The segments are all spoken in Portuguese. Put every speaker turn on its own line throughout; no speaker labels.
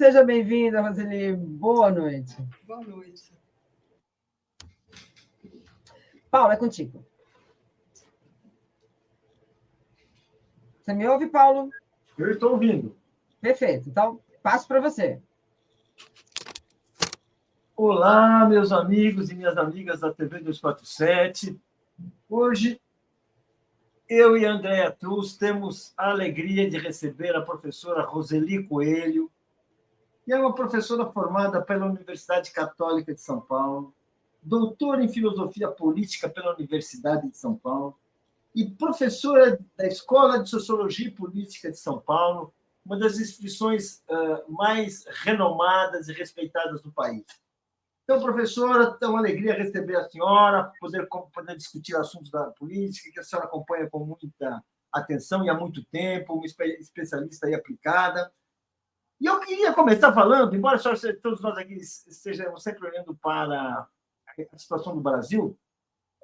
Seja bem-vinda, Roseli. Boa noite.
Boa noite.
Paulo, é contigo. Você me ouve, Paulo?
Eu estou ouvindo.
Perfeito. Então, passo para você.
Olá, meus amigos e minhas amigas da TV 247. Hoje, eu e a Andréa Truz temos a alegria de receber a professora Roseli Coelho, que é uma professora formada pela Universidade Católica de São Paulo, doutora em Filosofia Política pela Universidade de São Paulo e professora da Escola de Sociologia e Política de São Paulo, uma das instituições mais renomadas e respeitadas do país. Então, professora, é uma alegria receber a senhora, poder discutir assuntos da política, que a senhora acompanha com muita atenção e há muito tempo, uma especialista aí aplicada. E eu queria começar falando, embora todos nós aqui estejamos sempre olhando para a situação do Brasil,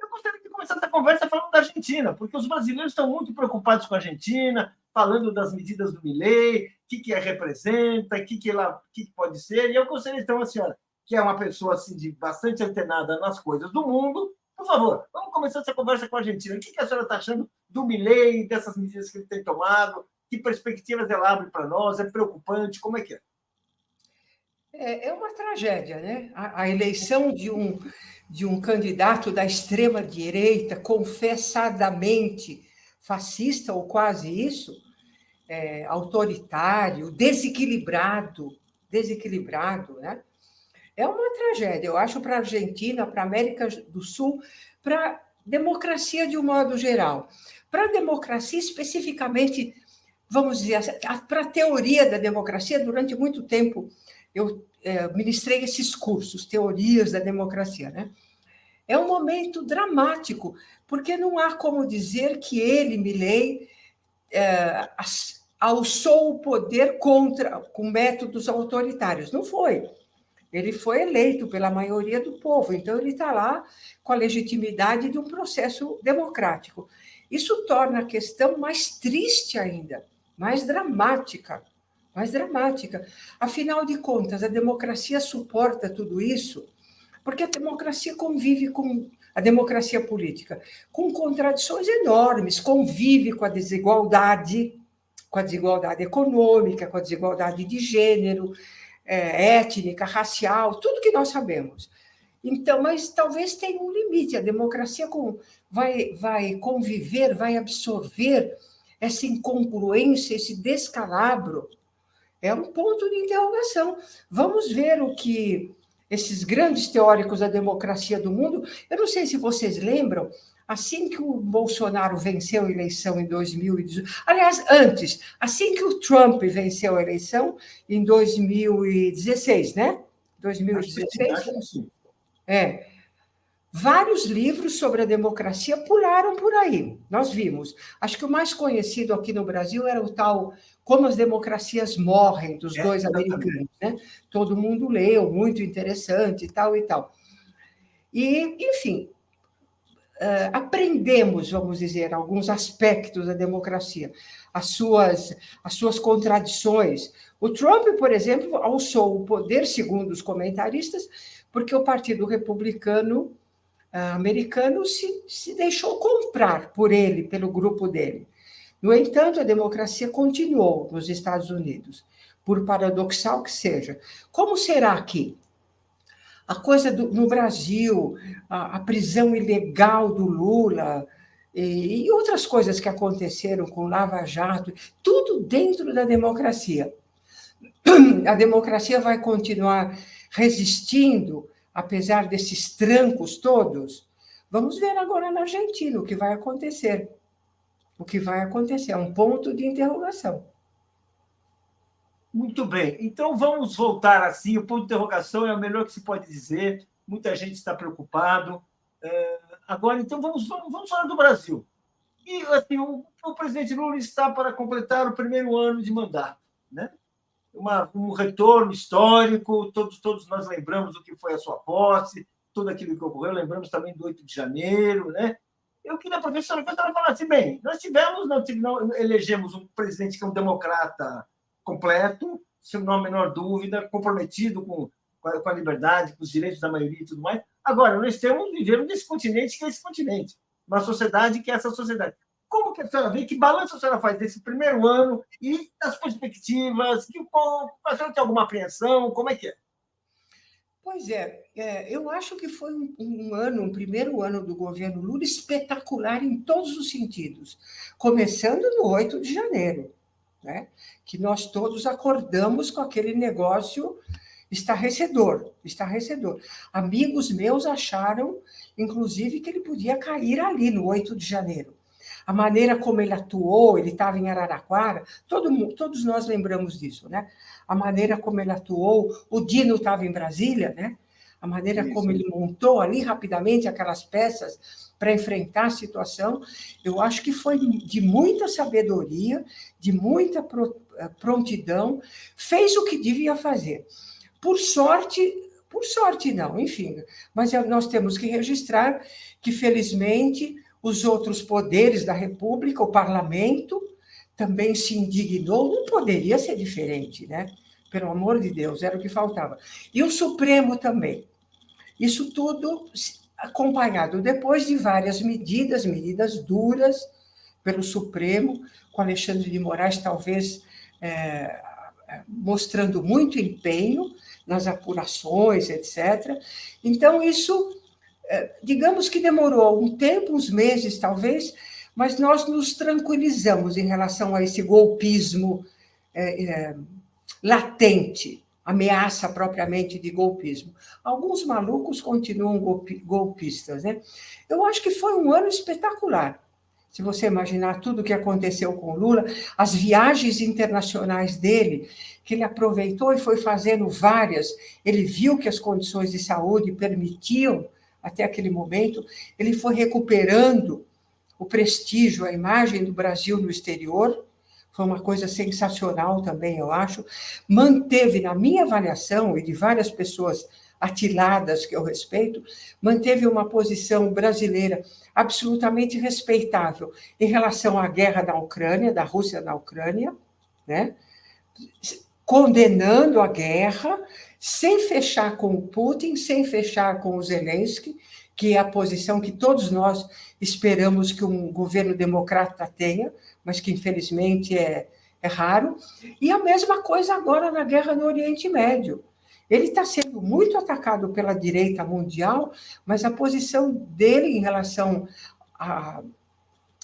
eu gostaria de começar essa conversa falando da Argentina, porque os brasileiros estão muito preocupados com a Argentina, falando das medidas do Milei, o que representa, o que pode ser, e eu gostaria, então, a senhora, que é uma pessoa assim, bastante antenada nas coisas do mundo, por favor, vamos começar essa conversa com a Argentina. O que a senhora está achando do Milei, dessas medidas que ele tem tomado? Que perspectivas ela abre para nós? É preocupante? Como é que é?
É uma tragédia, né? A eleição de um candidato da extrema-direita, confessadamente fascista, ou quase isso, autoritário, desequilibrado, né? É uma tragédia, eu acho, para a Argentina, para a América do Sul, para a democracia de um modo geral. Para a democracia, especificamente, vamos dizer, para a teoria da democracia, durante muito tempo eu ministrei esses cursos, teorias da democracia, né? É um momento dramático, porque não há como dizer que ele, Milei, alçou o poder com métodos autoritários. Não foi. Ele foi eleito pela maioria do povo, então ele está lá com a legitimidade de um processo democrático. Isso torna a questão mais triste ainda, mais dramática. Afinal de contas, a democracia suporta tudo isso, porque a democracia convive com a democracia política, com contradições enormes, convive com a desigualdade econômica, com a desigualdade de gênero, étnica, racial, tudo que nós sabemos. Então, mas talvez tenha um limite. A democracia vai conviver, vai absorver essa incongruência, esse descalabro. É um ponto de interrogação. Vamos ver o que esses grandes teóricos da democracia do mundo... Eu não sei se vocês lembram, assim que o Bolsonaro venceu a eleição em 2018... Aliás, antes, assim que o Trump venceu a eleição em 2016, né? 2016?
Acho que sim.
Vários livros sobre a democracia pularam por aí, nós vimos. Acho que o mais conhecido aqui no Brasil era o tal Como as Democracias Morrem, dos dois americanos, né? Todo mundo leu, muito interessante, e tal e tal. E, enfim, aprendemos, vamos dizer, alguns aspectos da democracia, as suas contradições. O Trump, por exemplo, alçou o poder, segundo os comentaristas, porque o Partido Republicano americano se deixou comprar por ele, pelo grupo dele. No entanto, a democracia continuou nos Estados Unidos, por paradoxal que seja. Como será aqui? A coisa no Brasil, a prisão ilegal do Lula e outras coisas que aconteceram com Lava Jato, tudo dentro da democracia. A democracia vai continuar resistindo, apesar desses trancos todos? Vamos ver agora na Argentina o que vai acontecer. É um ponto de interrogação.
Muito bem. Então, vamos voltar assim. O ponto de interrogação é o melhor que se pode dizer. Muita gente está preocupado. Agora, então, vamos falar do Brasil. E assim, o presidente Lula está para completar o primeiro ano de mandato, né? Um retorno histórico, todos nós lembramos do que foi a sua posse, tudo aquilo que ocorreu, lembramos também do 8 de janeiro, né? Eu queria, professora, que a senhora falasse, bem, nós elegemos um presidente que é um democrata completo, sem não há a menor dúvida, comprometido com a liberdade, com os direitos da maioria e tudo mais. Agora, nós vivemos nesse continente que é esse continente, uma sociedade que é essa sociedade. Como que a senhora vê, que balanço a senhora faz desse primeiro ano e das perspectivas? A senhora tem alguma apreensão? Como é que é?
Pois eu acho que foi um primeiro ano do governo Lula espetacular em todos os sentidos, começando no 8 de janeiro, né? Que nós todos acordamos com aquele negócio estarrecedor. Amigos meus acharam, inclusive, que ele podia cair ali no 8 de janeiro. A maneira como ele atuou, ele estava em Araraquara, todos nós lembramos disso, né? A maneira como ele atuou, o Dino estava em Brasília, né? A maneira como ele montou ali rapidamente aquelas peças para enfrentar a situação, eu acho que foi de muita sabedoria, de muita prontidão, fez o que devia fazer. Por sorte não, enfim, mas nós temos que registrar que, felizmente, os outros poderes da República, o parlamento, também se indignou, não poderia ser diferente, né? Pelo amor de Deus, era o que faltava. E o Supremo também. Isso tudo acompanhado depois de várias medidas duras pelo Supremo, com Alexandre de Moraes talvez mostrando muito empenho nas apurações, etc. Então, isso, digamos que demorou um tempo, uns meses talvez, mas nós nos tranquilizamos em relação a esse golpismo latente, ameaça propriamente de golpismo. Alguns malucos continuam golpistas, né? Eu acho que foi um ano espetacular. Se você imaginar tudo o que aconteceu com o Lula, as viagens internacionais dele, que ele aproveitou e foi fazendo várias, ele viu que as condições de saúde permitiam, até aquele momento, ele foi recuperando o prestígio, a imagem do Brasil no exterior, foi uma coisa sensacional também, eu acho. Manteve, na minha avaliação, e de várias pessoas atiladas que eu respeito, manteve uma posição brasileira absolutamente respeitável em relação à guerra da Ucrânia, da Rússia na Ucrânia, né? Condenando a guerra, sem fechar com o Putin, sem fechar com o Zelensky, que é a posição que todos nós esperamos que um governo democrata tenha, mas que, infelizmente, é raro. E a mesma coisa agora na guerra no Oriente Médio. Ele está sendo muito atacado pela direita mundial, mas a posição dele em relação a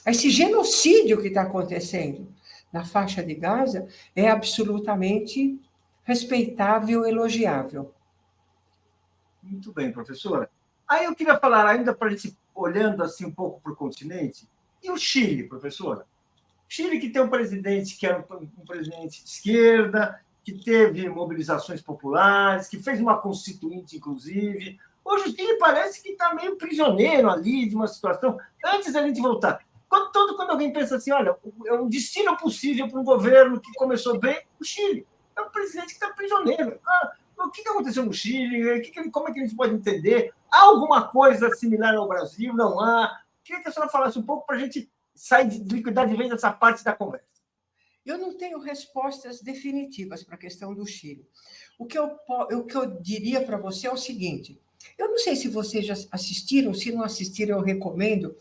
esse genocídio que está acontecendo na faixa de Gaza é absolutamente respeitável, elogiável.
Muito bem, professora. Aí eu queria falar ainda para a gente, olhando assim um pouco para o continente, e o Chile, professora? Chile, que tem um presidente que era um presidente de esquerda, que teve mobilizações populares, que fez uma constituinte, inclusive. Hoje o Chile parece que está meio prisioneiro ali de uma situação. Antes da gente voltar, quando alguém pensa assim, olha, é um destino possível para um governo que começou bem, o Chile. É um presidente que está prisioneiro. O que aconteceu no Chile? Como é que a gente pode entender? Há alguma coisa similar ao Brasil? Não há? Queria que a senhora falasse um pouco para a gente sair de liquidar de vez dessa parte da conversa.
Eu não tenho respostas definitivas para a questão do Chile. O que eu diria para você é o seguinte: eu não sei se vocês já assistiram, se não assistiram, eu recomendo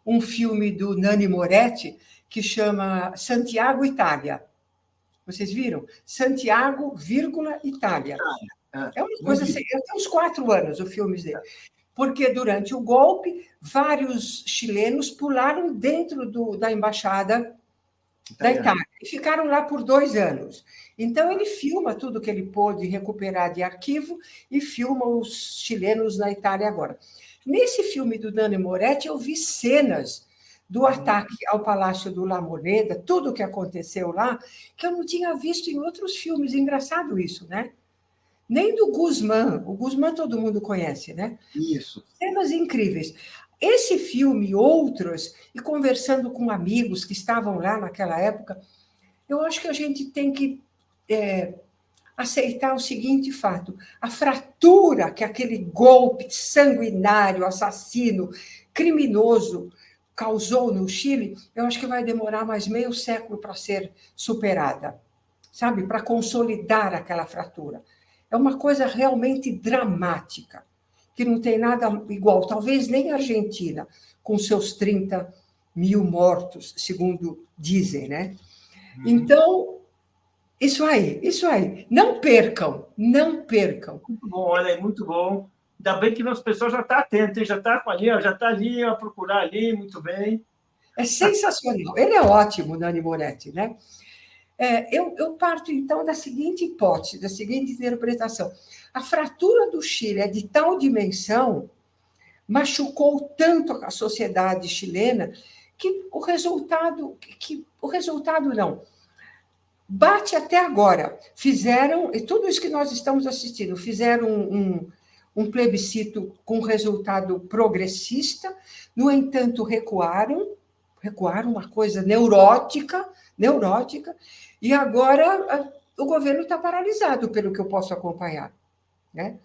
um filme do Nanni Moretti que chama Santiago, Itália. Vocês viram? Santiago, Itália. É uma coisa assim, tem uns 4 anos o filme dele. Porque durante o golpe, vários chilenos pularam dentro da embaixada da Itália e ficaram lá por 2 anos. Então, ele filma tudo que ele pôde recuperar de arquivo e filma os chilenos na Itália agora. Nesse filme do Nanni Moretti, eu vi cenas do ataque ao Palácio do La Moneda, tudo o que aconteceu lá, que eu não tinha visto em outros filmes. Engraçado isso, né? Nem do Guzmán. O Guzmán todo mundo conhece, né?
Isso.
Cenas incríveis. Esse filme e outros, e conversando com amigos que estavam lá naquela época, eu acho que a gente tem que aceitar o seguinte fato: a fratura que aquele golpe sanguinário, assassino, criminoso causou no Chile, eu acho que vai demorar mais meio século para ser superada. sabe, para consolidar aquela fratura. É uma coisa realmente dramática, que não tem nada igual, talvez nem a Argentina, com seus 30 mil mortos, segundo dizem, né? Então, isso aí. Não percam, não percam.
Muito bom, olha aí, muito bom. Ainda bem que nosso pessoal já está atento, hein? Já está ali, ó, já está ali a procurar ali, muito bem.
É sensacional. Ele é ótimo, Nani Moretti, né? Eu parto, então, da seguinte hipótese, da seguinte interpretação. A fratura do Chile é de tal dimensão, machucou tanto a sociedade chilena, que o resultado não, bate até agora. Fizeram, e tudo isso que nós estamos assistindo, fizeram um plebiscito com resultado progressista, no entanto, recuaram, uma coisa neurótica, e agora o governo está paralisado, pelo que eu posso acompanhar. Né?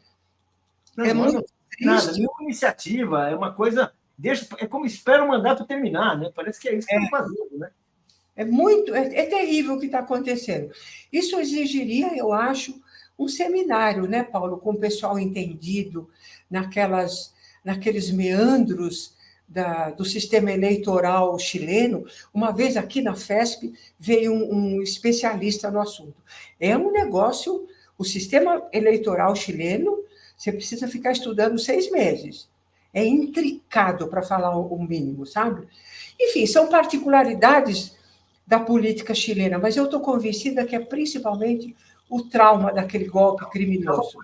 Não, muito triste. Nada, nenhuma iniciativa, é uma coisa... é como espera o mandato terminar, né? Parece que é isso que estão fazendo, né?
É terrível o que está acontecendo. Isso exigiria, eu acho, um seminário, né, Paulo, com o pessoal entendido naqueles meandros do sistema eleitoral chileno. Uma vez aqui na FESP veio um especialista no assunto. É um negócio, o sistema eleitoral chileno, você precisa ficar estudando 6 meses. É intricado, para falar o mínimo, sabe? Enfim, são particularidades da política chilena, mas eu estou convencida que é principalmente o trauma daquele golpe criminoso.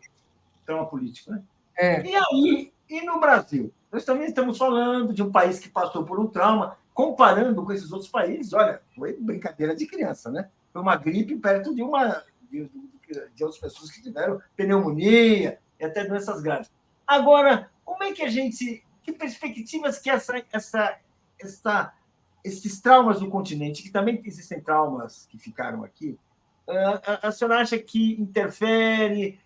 Trauma político, né? E aí, e no Brasil? Nós também estamos falando de um país que passou por um trauma, comparando com esses outros países, olha, foi brincadeira de criança, né? Foi uma gripe perto de outras pessoas que tiveram pneumonia e até doenças graves. Agora, como é que a gente... Que perspectivas que esses traumas do continente, que também existem traumas que ficaram aqui, a senhora acha que interfere,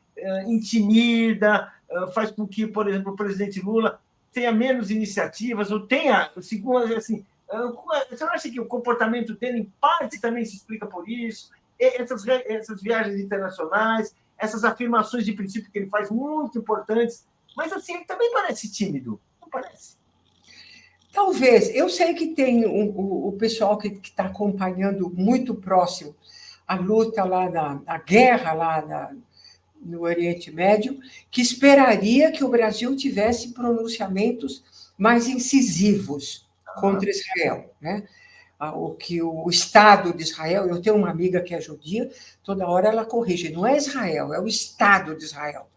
intimida, faz com que, por exemplo, o presidente Lula tenha menos iniciativas, ou tenha, assim, a senhora acha que o comportamento dele, em parte, também se explica por isso? Essas viagens internacionais, essas afirmações de princípio que ele faz muito importantes, mas assim, ele também parece tímido, não parece?
Talvez. Eu sei que tem o pessoal que está acompanhando muito próximo a luta lá, a guerra lá no Oriente Médio, que esperaria que o Brasil tivesse pronunciamentos mais incisivos contra Israel, né? O Estado de Israel, eu tenho uma amiga que é judia, toda hora ela corrige, não é Israel, é o Estado de Israel,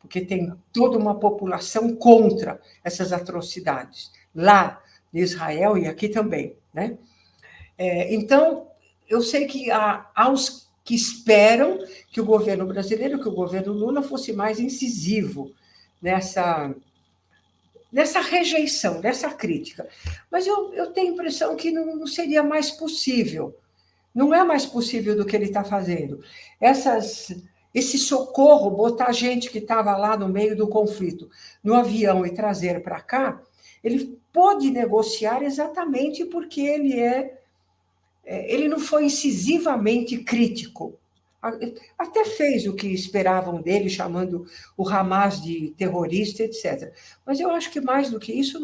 porque tem toda uma população contra essas atrocidades, lá em Israel e aqui também. Né? Então, eu sei que há os que esperam que o governo brasileiro, que o governo Lula fosse mais incisivo nessa rejeição, nessa crítica. Mas eu tenho a impressão que não seria mais possível. Não é mais possível do que ele está fazendo. Esse socorro, botar gente que estava lá no meio do conflito no avião e trazer para cá, ele pôde negociar exatamente porque ele não foi incisivamente crítico. Até fez o que esperavam dele, chamando o Hamas de terrorista, etc. Mas eu acho que mais do que isso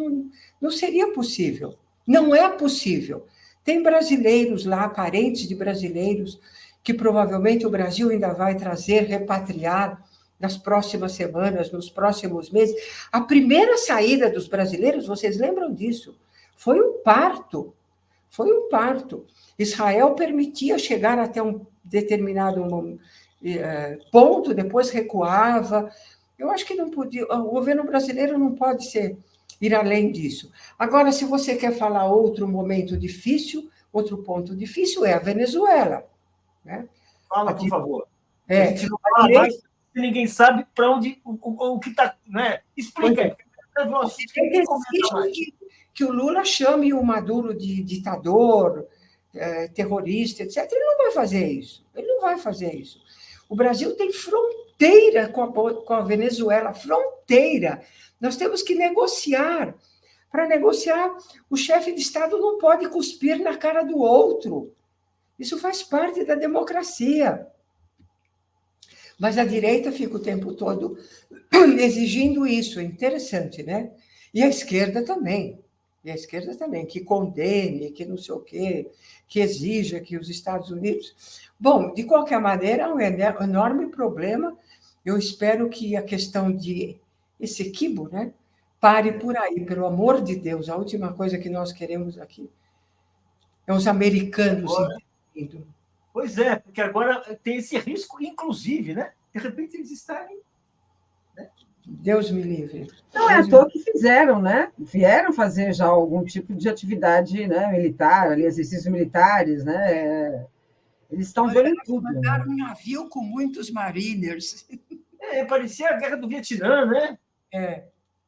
não seria possível. Não é possível. Tem brasileiros lá, parentes de brasileiros, que provavelmente o Brasil ainda vai trazer, repatriar nas próximas semanas, nos próximos meses. A primeira saída dos brasileiros, vocês lembram disso? Foi um parto. Foi um parto. Israel permitia chegar até um determinado ponto, depois recuava. Eu acho que não podia. O governo brasileiro não pode ir além disso. Agora, se você quer falar outro momento difícil, outro ponto difícil é a Venezuela. Né?
Fala, por favor. A gente não fala mais, ninguém sabe para onde o que está. Né? Explica.
Que o Lula chame o Maduro de ditador, terrorista, etc. Ele não vai fazer isso. Ele não vai fazer isso. O Brasil tem fronteira com a Venezuela, fronteira. Nós temos que negociar. Para negociar, o chefe de Estado não pode cuspir na cara do outro. Isso faz parte da democracia. Mas a direita fica o tempo todo exigindo isso, é interessante, né? E a esquerda também. E a esquerda também, que condene, que não sei o quê, que exija que os Estados Unidos... Bom, de qualquer maneira, é um enorme problema. Eu espero que a questão de esse equívoco, né, pare por aí, pelo amor de Deus. A última coisa que nós queremos aqui é os americanos entendendo.
Pois é, porque agora tem esse risco, inclusive, né? De repente eles estarem... Né?
Deus me livre.
Não é à toa que fizeram, né? Vieram fazer já algum tipo de atividade, né, militar, ali, exercícios militares, né? Eles estão vendo em tudo.
Mandaram um navio com muitos mariners.
Parecia a Guerra do Vietnã, né?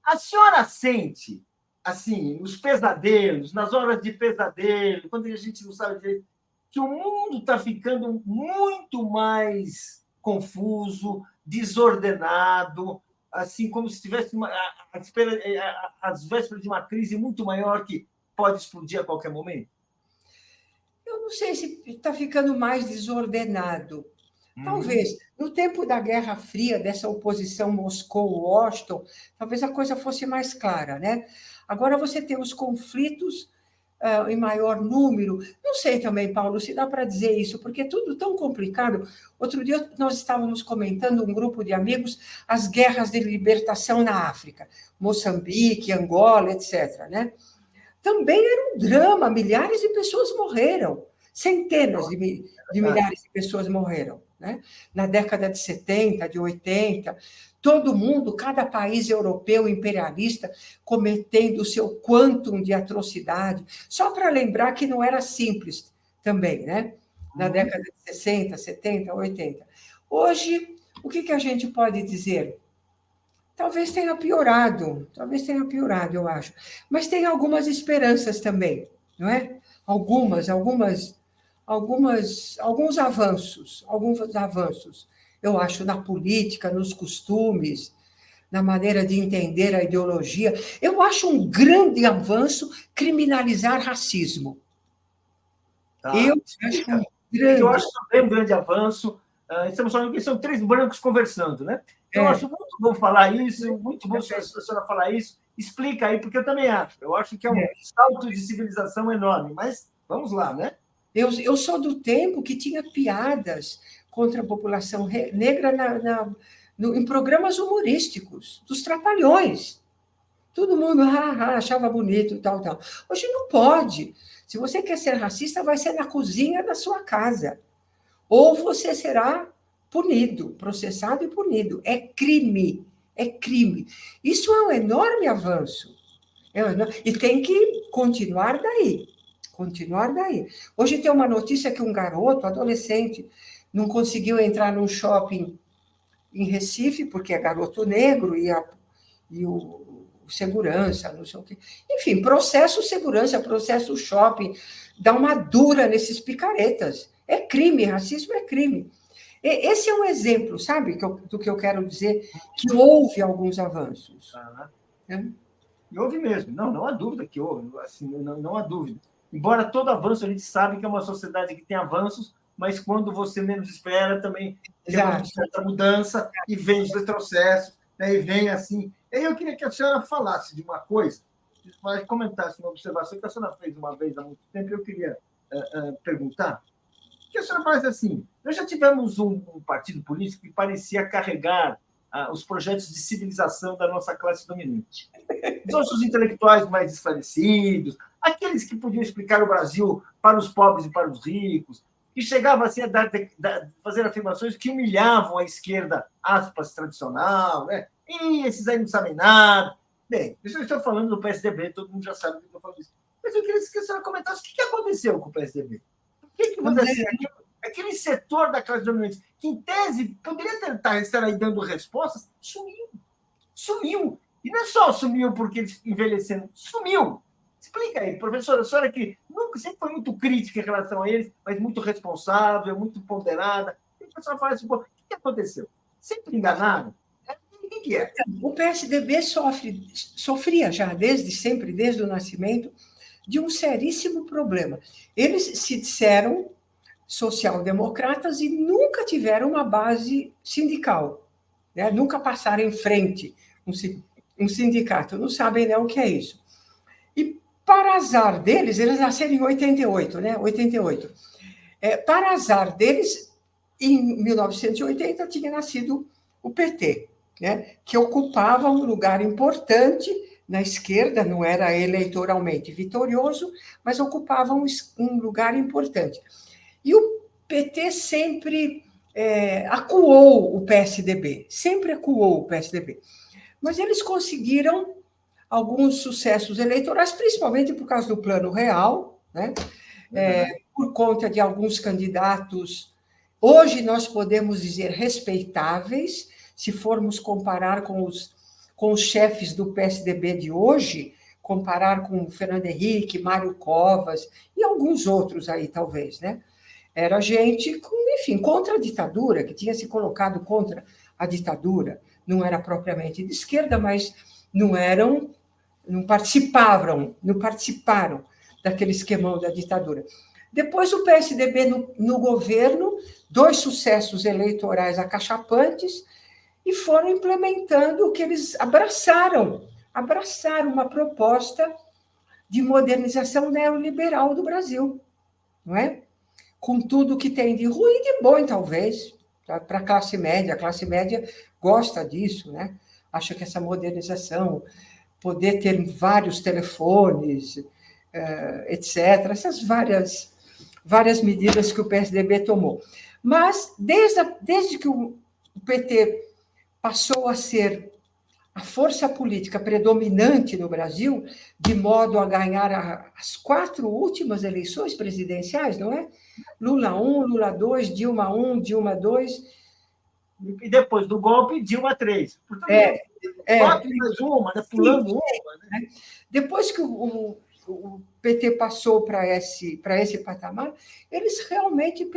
A senhora sente, assim, nos pesadelos, nas horas de pesadelo, quando a gente não sabe direito, que o mundo está ficando muito mais confuso, desordenado, assim, como se estivesse às vésperas de uma crise muito maior que pode explodir a qualquer momento?
Eu não sei se está ficando mais desordenado. Talvez, no tempo da Guerra Fria, dessa oposição Moscou-Washington, talvez a coisa fosse mais clara, né? Agora você tem os conflitos em maior número. Não sei também, Paulo, se dá para dizer isso, porque é tudo tão complicado. Outro dia nós estávamos comentando, um grupo de amigos, as guerras de libertação na África, Moçambique, Angola, etc., né? Também era um drama, milhares de pessoas morreram, centenas de milhares de pessoas morreram, né? Na década de 70, de 80, todo mundo, cada país europeu imperialista, cometendo o seu quantum de atrocidade, só para lembrar que não era simples também, né? Na década de 60, 70, 80. Hoje, o que a gente pode dizer? Talvez tenha piorado, eu acho. Mas tem algumas esperanças também, não é? Alguns avanços, eu acho, na política, nos costumes, na maneira de entender a ideologia. Eu acho um grande avanço criminalizar racismo.
Eu acho também um grande avanço. Estamos falando que são 3 brancos conversando, né? Eu acho muito bom falar isso, muito bom a senhora falar isso. Explica aí, porque eu também acho. Eu acho que é um salto de civilização enorme, mas vamos lá, né?
Eu sou do tempo que tinha piadas contra a população negra em programas humorísticos, dos Trapalhões. Todo mundo achava bonito, tal. Hoje não pode. Se você quer ser racista, vai ser na cozinha da sua casa. Ou você será punido, processado e punido. É crime. Isso é um enorme avanço. E tem que continuar daí. Hoje tem uma notícia que um garoto, adolescente, não conseguiu entrar num shopping em Recife, porque é garoto negro e o segurança, não sei o quê. Enfim, processo segurança, processo shopping, dá uma dura nesses picaretas. É crime, racismo é crime. Esse é um exemplo, sabe, do que eu quero dizer, que houve alguns avanços.
E houve mesmo, não há dúvida que houve, assim, não há dúvida. Embora todo avanço, a gente sabe que é uma sociedade que tem avanços, mas quando você menos espera, também tem uma certa mudança, e vem os retrocessos, né, e vem assim. E aí eu queria que a senhora falasse de uma coisa, comentasse uma observação que a senhora fez uma vez há muito tempo, e eu queria perguntar. Que a senhora faz assim, nós já tivemos um partido político que parecia carregar os projetos de civilização da nossa classe dominante. Os nossos intelectuais mais esclarecidos, aqueles que podiam explicar o Brasil para os pobres e para os ricos, que chegavam assim, a fazer afirmações que humilhavam a esquerda, aspas, tradicional, né? E esses aí não sabem nada. Bem, isso eu estou falando do PSDB, todo mundo já sabe que eu estou falando isso. Mas eu queria que a senhora comentasse o que aconteceu com o PSDB. Aquele setor da classe dominante, que, em tese, poderia tentar estar aí dando respostas, sumiu. E não é só sumiu porque eles envelheceram, sumiu. Explica aí, professora, a senhora que nunca sempre foi muito crítica em relação a eles, mas muito responsável, muito ponderada. E a senhora fala assim, o que aconteceu? Sempre enganaram? O que é?
O PSDB sofria já desde sempre, desde o nascimento, de um seríssimo problema. Eles se disseram social-democratas e nunca tiveram uma base sindical, né? Nunca passaram em frente um sindicato, não sabem nem o que é isso. E, para azar deles, eles nasceram em 88, né? 88. Para azar deles, em 1980 tinha nascido o PT, né? Que ocupava um lugar importante na esquerda, não era eleitoralmente vitorioso, mas ocupava um lugar importante. E o PT sempre acuou o PSDB, sempre acuou o PSDB. Mas eles conseguiram alguns sucessos eleitorais, principalmente por causa do Plano Real, né? Por conta de alguns candidatos, hoje nós podemos dizer respeitáveis, se formos comparar com os chefes do PSDB de hoje, comparar com Fernando Henrique, Mário Covas e alguns outros aí, talvez, né? Era gente, enfim, contra a ditadura, que tinha se colocado contra a ditadura. Não era propriamente de esquerda, mas não participaram daquele esquemão da ditadura. Depois, o PSDB no governo, 2 sucessos eleitorais acachapantes, e foram implementando o que eles abraçaram uma proposta de modernização neoliberal do Brasil, não é? Com tudo que tem de ruim e de bom, talvez, para a classe média. A classe média gosta disso, né? Acha que essa modernização, poder ter vários telefones, etc., essas várias medidas que o PSDB tomou. Mas, desde que o PT passou a ser a força política predominante no Brasil, de modo a ganhar as 4 últimas eleições presidenciais, não é? Lula 1, Lula 2, Dilma 1, Dilma 2.
E depois do golpe, Dilma 3. Portanto, 4 mais uma, né? Pulando uma. Né?
Depois que o PT passou para esse patamar, eles realmente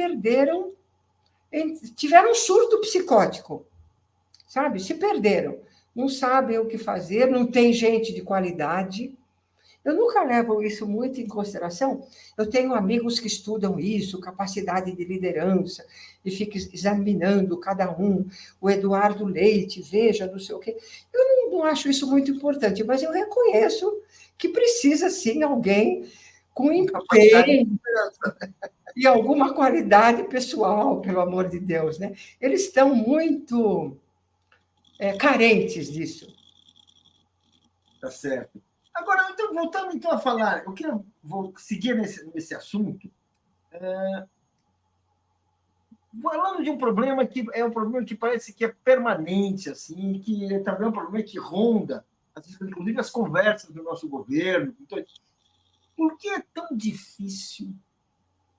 tiveram um surto psicótico, sabe? Se perderam. Não sabem o que fazer, não tem gente de qualidade. Eu nunca levo isso muito em consideração. Eu tenho amigos que estudam isso, capacidade de liderança, e ficam examinando cada um. O Eduardo Leite, veja, não sei o quê. Eu não acho isso muito importante, mas eu reconheço que precisa, sim, alguém com empenho e alguma qualidade pessoal, pelo amor de Deus, né? Eles estão muito carentes disso.
Tá certo. Agora, então, voltando a falar, vou seguir nesse assunto, falando de um problema que é um problema que parece que é permanente, assim, que também é um problema que ronda, inclusive, as conversas do nosso governo. Então, por que é tão difícil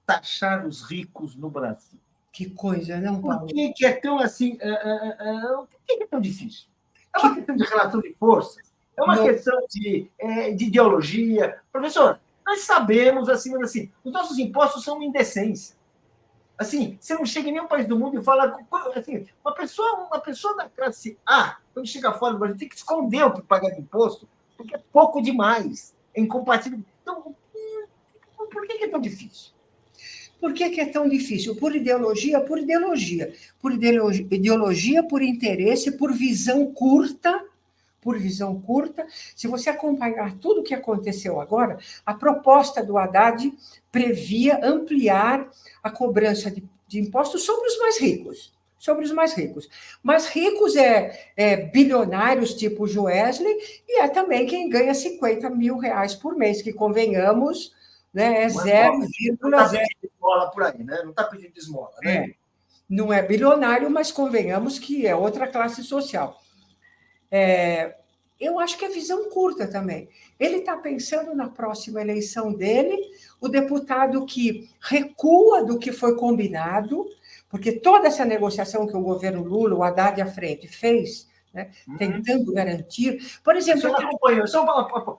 taxar os ricos no Brasil?
Que coisa, não, Paulo?
Por que é tão assim? Por que é tão difícil? É uma questão de relação de forças? É uma questão de ideologia? Professor, nós sabemos, assim, os nossos impostos são uma indecência. Assim, você não chega em nenhum país do mundo e fala... Assim, uma pessoa da classe A, quando chega fora do Brasil, tem que esconder o que paga de imposto, porque é pouco demais, é incompatível. Então, por que é tão difícil?
Por que é tão difícil? Por ideologia, por ideologia. Por ideologia, por interesse, por visão curta. Por visão curta. Se você acompanhar tudo o que aconteceu agora, a proposta do Haddad previa ampliar a cobrança de impostos sobre os mais ricos. Sobre os mais ricos. Mais ricos bilionários tipo Joesley e também quem ganha 50 mil reais por mês, que convenhamos, né, é 0,0.
Não está pedindo esmola por aí, né? Não está pedindo esmola, né?
Não é bilionário, mas convenhamos que é outra classe social. Eu acho que é visão curta também. Ele está pensando na próxima eleição dele, o deputado que recua do que foi combinado, porque toda essa negociação que o governo Lula, o Haddad à frente, fez, né, tentando garantir... Por exemplo...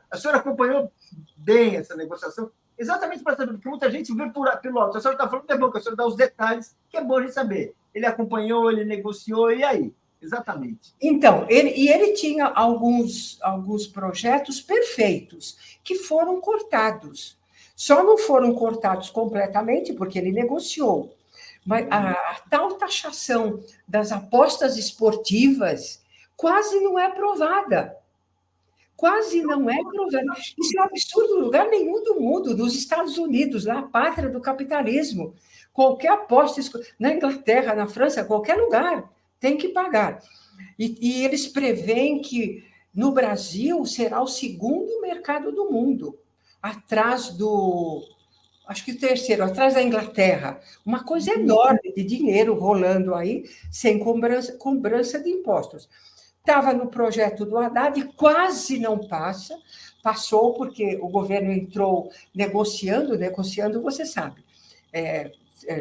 A senhora acompanhou bem essa negociação, exatamente para saber, porque muita gente vê pelo alto. A senhora está falando que é bom, que a senhora dá os detalhes, que é bom a gente saber. Ele acompanhou, ele negociou, e aí? Exatamente.
Então, ele tinha alguns projetos perfeitos que foram cortados. Só não foram cortados completamente, porque ele negociou. Mas a tal taxação das apostas esportivas quase não é aprovada. Quase não é aprovada. Isso é um absurdo em lugar nenhum do mundo. Nos Estados Unidos, lá, a pátria do capitalismo, qualquer aposta, na Inglaterra, na França, qualquer lugar, tem que pagar. E eles preveem que no Brasil será o segundo mercado do mundo, atrás do... acho que o terceiro, atrás da Inglaterra. Uma coisa enorme de dinheiro rolando aí, sem cobrança de impostos. Estava no projeto do Haddad, quase não passa, passou porque o governo entrou negociando, você sabe,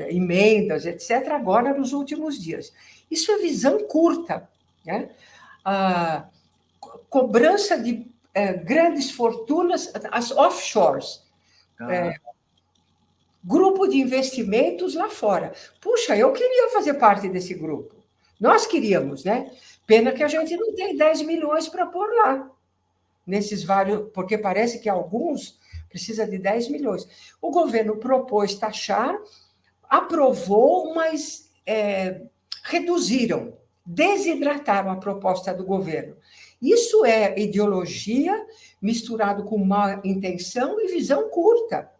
emendas, etc., agora nos últimos dias. Isso é visão curta, né? A cobrança de grandes fortunas, as offshores, grupo de investimentos lá fora. Puxa, eu queria fazer parte desse grupo. Nós queríamos, né? Pena que a gente não tem 10 milhões para pôr lá, nesses vários, porque parece que alguns precisa de 10 milhões. O governo propôs taxar, aprovou, mas reduziram, desidrataram a proposta do governo. Isso é ideologia misturado com má intenção e visão curta.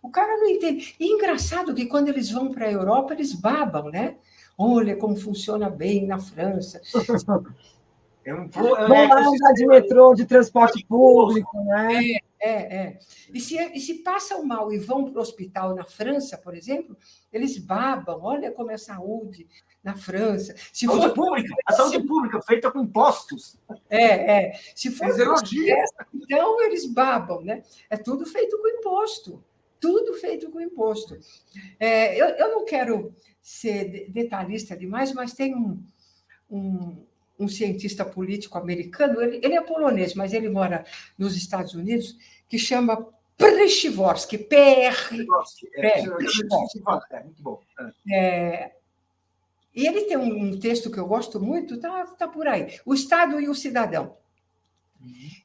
O cara não entende. E engraçado que quando eles vão para a Europa, eles babam, né? Olha como funciona bem na França.
Vão lá andar de metrô, de transporte público, né?
E se passam mal e vão para o hospital na França, por exemplo, eles babam, olha como é a saúde na França.
A saúde pública feita com impostos.
Se for então eles babam, né? É tudo feito com imposto. Tudo feito com imposto. Eu não quero ser detalhista demais, mas tem um cientista político americano, ele é polonês, mas ele mora nos Estados Unidos, que chama Przeworski,
Muito bom.
E ele tem um texto que eu gosto muito, tá por aí, O Estado e o Cidadão.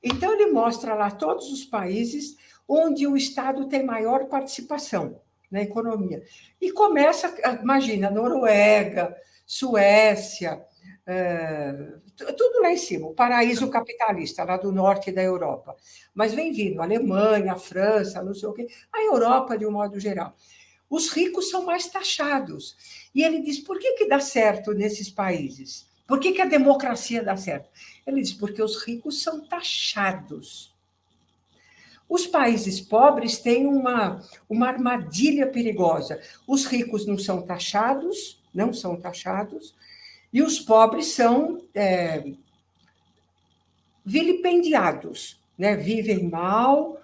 Então, ele mostra lá todos os países onde o Estado tem maior participação na economia. E começa, imagina, Noruega, Suécia, tudo lá em cima, o paraíso capitalista, lá do norte da Europa. Mas vem vindo Alemanha, França, não sei o quê, a Europa, de um modo geral. Os ricos são mais taxados. E ele diz, por que dá certo nesses países? Por que a democracia dá certo? Ele diz, porque os ricos são taxados. Os países pobres têm uma armadilha perigosa. Os ricos não são taxados, e os pobres são vilipendiados, né? Vivem mal,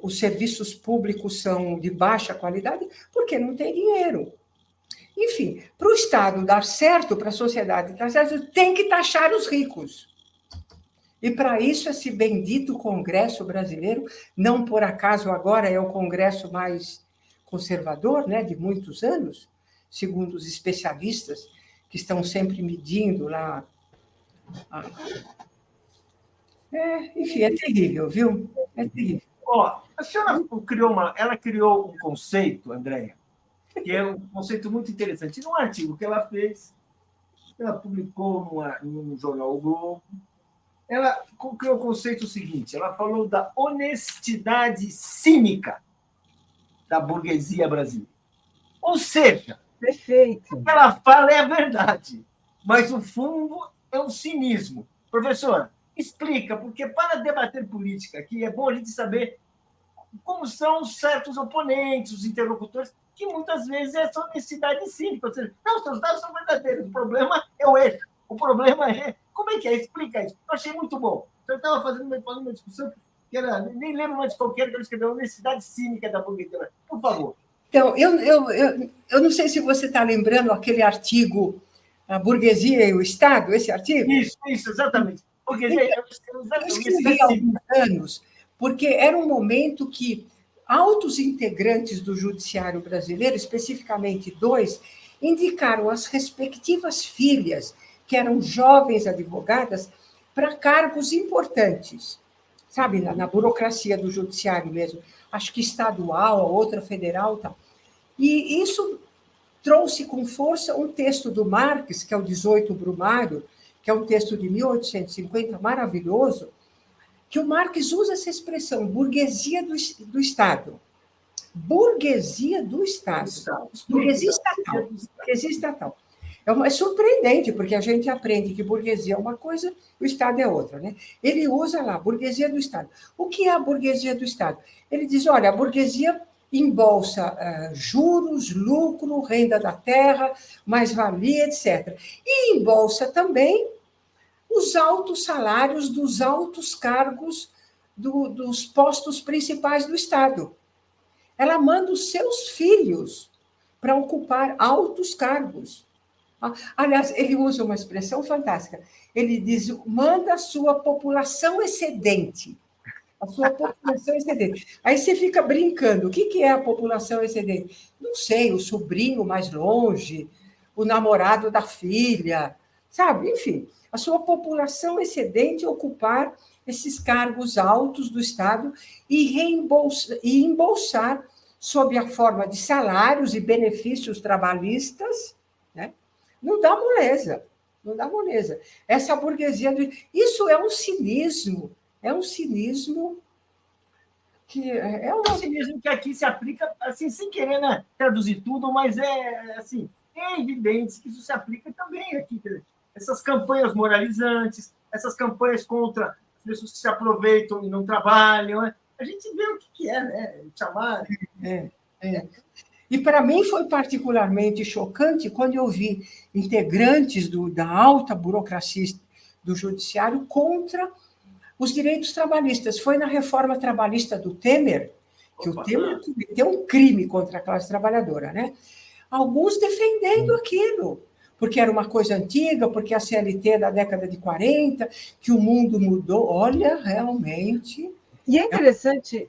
os serviços públicos são de baixa qualidade, porque não tem dinheiro. Enfim, para o Estado dar certo, para a sociedade dar certo, tem que taxar os ricos. E, para isso, esse bendito Congresso brasileiro, não por acaso agora é o Congresso mais conservador, né, de muitos anos, segundo os especialistas, que estão sempre medindo lá. Enfim, é terrível, viu? É terrível.
A senhora criou um conceito, Andréia, que é um conceito muito interessante. Num artigo que ela fez, ela publicou no jornal O Globo, ela criou o conceito seguinte, ela falou da honestidade cínica da burguesia brasileira. Ou seja,
perfeito.
O que ela fala é a verdade, mas o fundo é o cinismo. Professora, explica, porque para debater política aqui é bom a gente saber como são certos oponentes, os interlocutores, que muitas vezes é essa honestidade cínica. Ou seja, não, os seus dados são verdadeiros, o problema é o eixo. O problema é... Como é que é? Explica isso. Eu achei muito bom. Eu estava fazendo uma discussão que era... Nem lembro mais de qualquer que eu escrevi, a honestidade cínica da burguesia. Por favor.
Então, eu não sei se você está lembrando aquele artigo, A Burguesia e o Estado, esse artigo?
Isso, exatamente. Burguesia,
eu escrevi há alguns anos, porque era um momento que altos integrantes do judiciário brasileiro, especificamente 2, indicaram as respectivas filhas, que eram jovens advogadas, para cargos importantes, sabe, na burocracia do judiciário mesmo. Acho que estadual, a outra federal, tal. E isso trouxe com força um texto do Marx, que é o 18 Brumário, que é um texto de 1850, maravilhoso, que o Marx usa essa expressão, burguesia do Estado. Burguesia do Estado. Burguesia estatal. Burguesia estatal. É surpreendente, porque a gente aprende que burguesia é uma coisa e o Estado é outra, né? Ele usa lá, burguesia do Estado. O que é a burguesia do Estado? Ele diz, olha, a burguesia embolsa juros, lucro, renda da terra, mais-valia, etc. E embolsa também os altos salários dos altos cargos dos postos principais do Estado. Ela manda os seus filhos para ocupar altos cargos. Aliás, ele usa uma expressão fantástica. Ele diz, manda a sua população excedente. A sua população excedente. Aí você fica brincando. O que é a população excedente? Não sei, o sobrinho mais longe, o namorado da filha, sabe? Enfim, a sua população excedente ocupar esses cargos altos do Estado e embolsar sob a forma de salários e benefícios trabalhistas, né? Não dá moleza, não dá moleza. Essa burguesia... Isso é um cinismo que
é um cinismo que aqui se aplica, assim, sem querer, né, traduzir tudo, mas assim, é evidente que isso se aplica também aqui. Essas campanhas moralizantes, essas campanhas contra as pessoas que se aproveitam e não trabalham, né? A gente vê o que é, né? Chamar...
E para mim foi particularmente chocante quando eu vi integrantes da alta burocracia do judiciário contra os direitos trabalhistas. Foi na reforma trabalhista do Temer, que o Temer cometeu um crime contra a classe trabalhadora, né? Alguns defendendo aquilo, porque era uma coisa antiga, porque a CLT é da década de 40, que o mundo mudou. Olha, realmente...
E é interessante,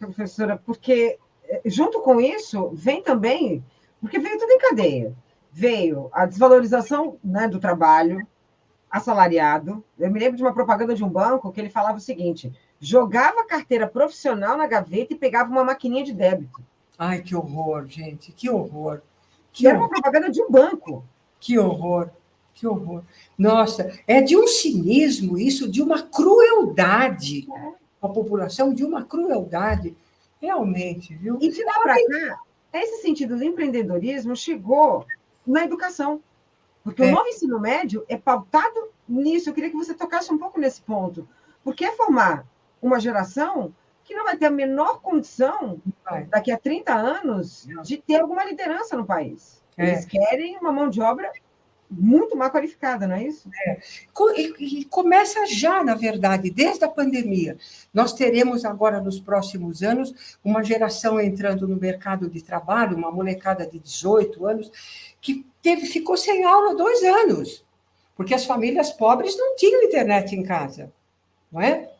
professora, porque junto com isso vem também, porque veio tudo em cadeia. Veio a desvalorização, né, do trabalho assalariado. Eu me lembro de uma propaganda de um banco que ele falava o seguinte: jogava a carteira profissional na gaveta e pegava uma maquininha de débito.
Ai, que horror, gente, que horror.
Que era uma propaganda de um banco.
Que horror, que horror. Nossa, é de um cinismo isso, de uma crueldade. A população, de uma crueldade, realmente, viu?
E de lá para cá, esse sentido do empreendedorismo chegou na educação. Porque o novo ensino médio é pautado nisso. Eu queria que você tocasse um pouco nesse ponto. Porque é formar uma geração que não vai ter a menor condição, daqui a 30 anos, de ter alguma liderança no país. Eles querem uma mão de obra muito mal qualificada, não é isso?
E começa já, na verdade, desde a pandemia. Nós teremos agora, nos próximos anos, uma geração entrando no mercado de trabalho, uma molecada de 18 anos, que ficou sem aula 2 anos, porque as famílias pobres não tinham internet em casa, não é?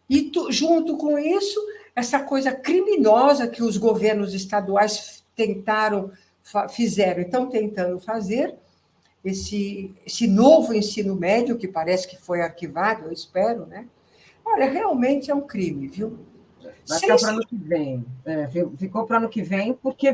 E junto com isso, essa coisa criminosa que os governos estaduais estão tentando fazer, esse novo ensino médio, que parece que foi arquivado, eu espero, né? Olha, realmente é um crime, viu?
Vai ficar para o ano que vem. Ficou para o ano que vem, porque,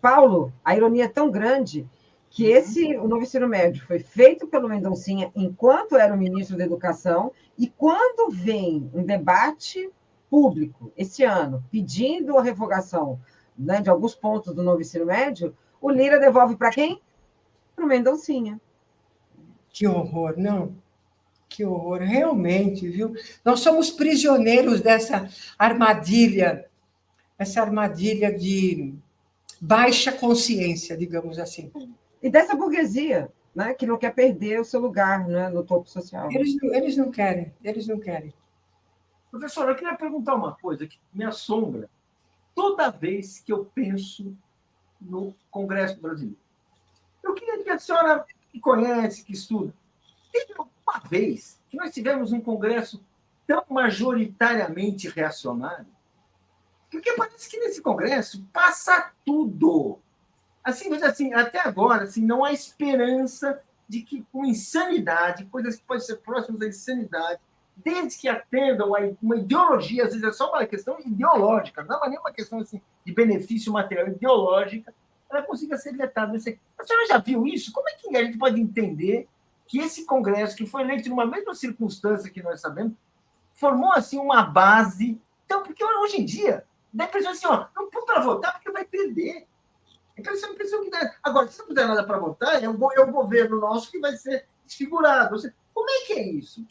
Paulo, a ironia é tão grande que o novo ensino médio foi feito pelo Mendoncinha enquanto era o ministro da Educação, e quando vem um debate público, esse ano, pedindo a revogação, né, de alguns pontos do novo ensino médio, o Lira devolve para quem? Para o Mendoncinha.
Que horror, não? Que horror, realmente, viu? Nós somos prisioneiros dessa armadilha, essa armadilha de baixa consciência, digamos assim.
E dessa burguesia, né, que não quer perder o seu lugar, né, no topo social.
Eles não querem.
Professor, eu queria perguntar uma coisa que me assombra toda vez que eu penso no Congresso Brasileiro. Eu queria que a senhora, que conhece, que estuda, teve uma vez que nós tivemos um Congresso tão majoritariamente reacionário, porque parece que nesse Congresso passa tudo. Assim, até agora, assim, não há esperança de que, com insanidade, coisas que podem ser próximas da insanidade, desde que atendam a uma ideologia, às vezes é só uma questão ideológica, não é nenhuma questão assim, de benefício material, ideológica, ela consiga ser vetada. A senhora já viu isso? Como é que a gente pode entender que esse Congresso, que foi eleito numa mesma circunstância que nós sabemos, formou assim uma base? Então, porque hoje em dia, dá a impressão assim, ó, não põe para votar porque vai perder. Então, essa é a impressão que dá. Agora, se não der nada para votar, é o governo nosso que vai ser desfigurado. Como é que é isso?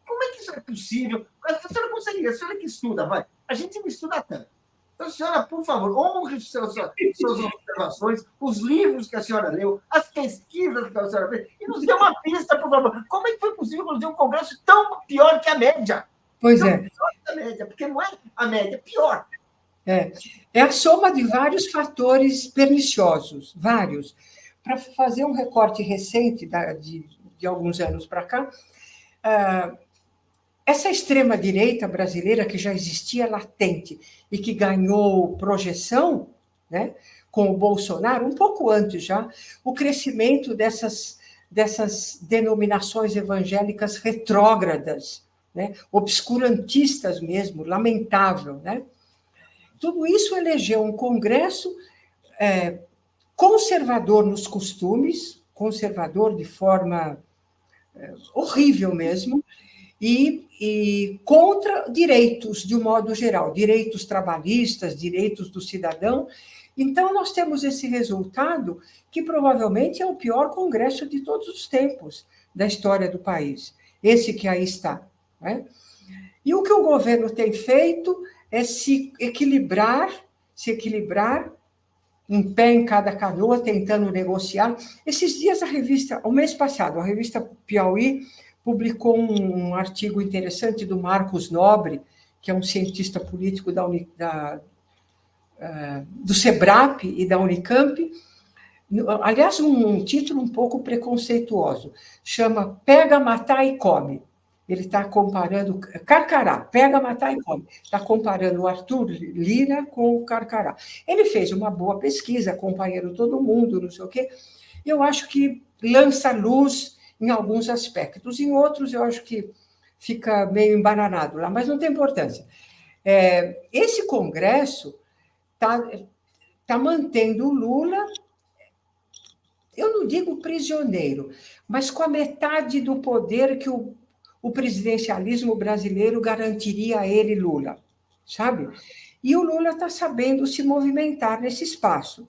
Como é que isso é possível? A senhora conseguiria, a senhora que estuda, vai. A gente não estuda tanto. Então, senhora, por favor, honre suas observações, os livros que a senhora leu, as pesquisas que a senhora fez, e nos dê uma pista, por favor. Como é que foi possível produzir um congresso tão pior que a média?
Pois
tão
é.
Pior que a média, porque não é a média, é pior.
É a soma de vários fatores perniciosos, vários. Para fazer um recorte recente de alguns anos para cá, essa extrema-direita brasileira, que já existia latente e que ganhou projeção, né, com o Bolsonaro, um pouco antes já, o crescimento dessas denominações evangélicas retrógradas, né, obscurantistas mesmo, lamentável, né? Tudo isso elegeu um Congresso conservador nos costumes, conservador de forma horrível mesmo, e contra direitos, de um modo geral, direitos trabalhistas, direitos do cidadão. Então, nós temos esse resultado que provavelmente é o pior Congresso de todos os tempos da história do país, esse que aí está, né? E o que o governo tem feito é se equilibrar, um pé em cada canoa, tentando negociar. Esses dias o mês passado, a revista Piauí publicou um artigo interessante do Marcos Nobre, que é um cientista político do SEBRAP e da Unicamp, aliás, um título um pouco preconceituoso, chama Pega, Matar e Come. Ele está comparando Carcará, pega, matar e come. Está comparando o Arthur Lira com o Carcará. Ele fez uma boa pesquisa, acompanhando todo mundo, não sei o quê. Eu acho que lança luz em alguns aspectos, em outros eu acho que fica meio embananado lá, mas não tem importância. Esse Congresso está mantendo o Lula, eu não digo prisioneiro, mas com a metade do poder que o presidencialismo brasileiro garantiria a ele, Lula, sabe? E o Lula está sabendo se movimentar nesse espaço,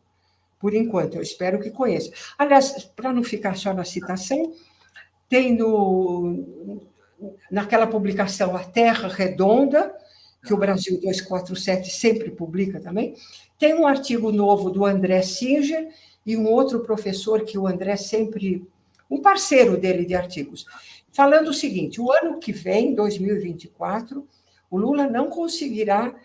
por enquanto, eu espero que conheça. Aliás, para não ficar só na citação, tem naquela publicação A Terra Redonda, que o Brasil 247 sempre publica também, tem um artigo novo do André Singer e um outro professor que o André sempre... um parceiro dele de artigos, falando o seguinte: o ano que vem, 2024, o Lula não conseguirá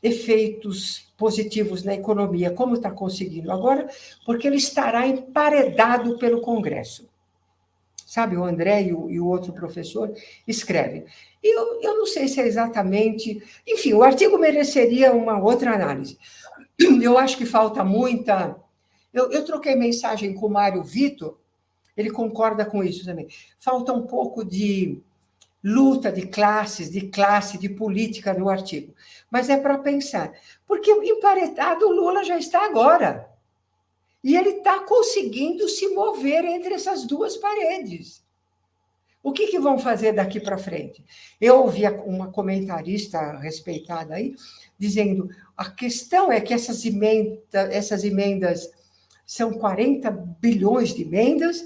efeitos positivos na economia, como está conseguindo agora, porque ele estará emparedado pelo Congresso. Sabe, o André e o outro professor escrevem. E eu não sei se é exatamente... Enfim, o artigo mereceria uma outra análise. Eu acho que falta muita... Eu troquei mensagem com o Mário Vitor, ele concorda com isso também. Falta um pouco de luta de classes, de política no artigo. Mas é para pensar. Porque emparedado o Lula já está agora. E ele está conseguindo se mover entre essas duas paredes. O que vão fazer daqui para frente? Eu ouvi uma comentarista respeitada aí, dizendo: a questão é que essas emendas são 40 bilhões de emendas,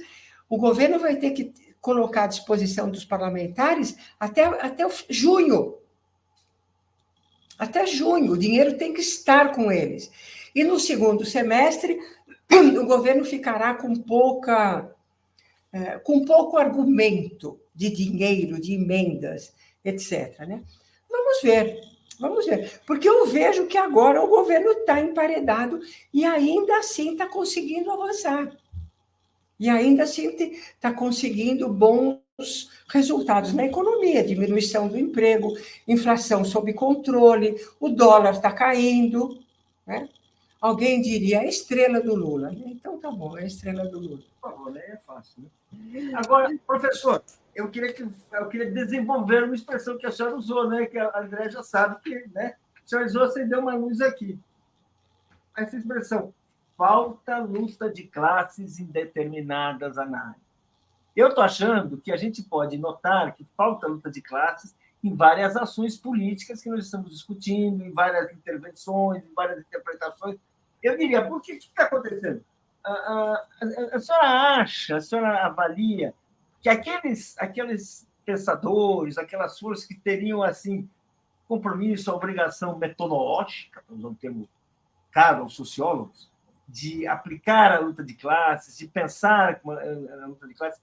o governo vai ter que colocar à disposição dos parlamentares até junho. Até junho, o dinheiro tem que estar com eles. E no segundo semestre, o governo ficará com pouco argumento de dinheiro, de emendas, etc. Né? Vamos ver. Porque eu vejo que agora o governo está emparedado e ainda assim está conseguindo avançar. E ainda assim está conseguindo bons resultados na economia, diminuição do emprego, inflação sob controle, o dólar está caindo, né? Alguém diria a estrela do Lula. Então, tá bom, é a estrela do Lula.
Por favor, né? É fácil. Né? Agora, professor, eu queria desenvolver uma expressão que a senhora usou, né? Que a André já sabe que, né? A senhora usou, acendeu uma luz aqui. Essa expressão, falta luta de classes em determinadas análises. Eu estou achando que a gente pode notar que falta luta de classes em várias ações políticas que nós estamos discutindo, em várias intervenções, em várias interpretações. Eu diria, por que está acontecendo? A senhora avalia que aqueles pensadores, aquelas forças que teriam assim compromisso, obrigação metodológica, para usar um termo caro aos sociólogos, de aplicar a luta de classes, de pensar a luta de classes,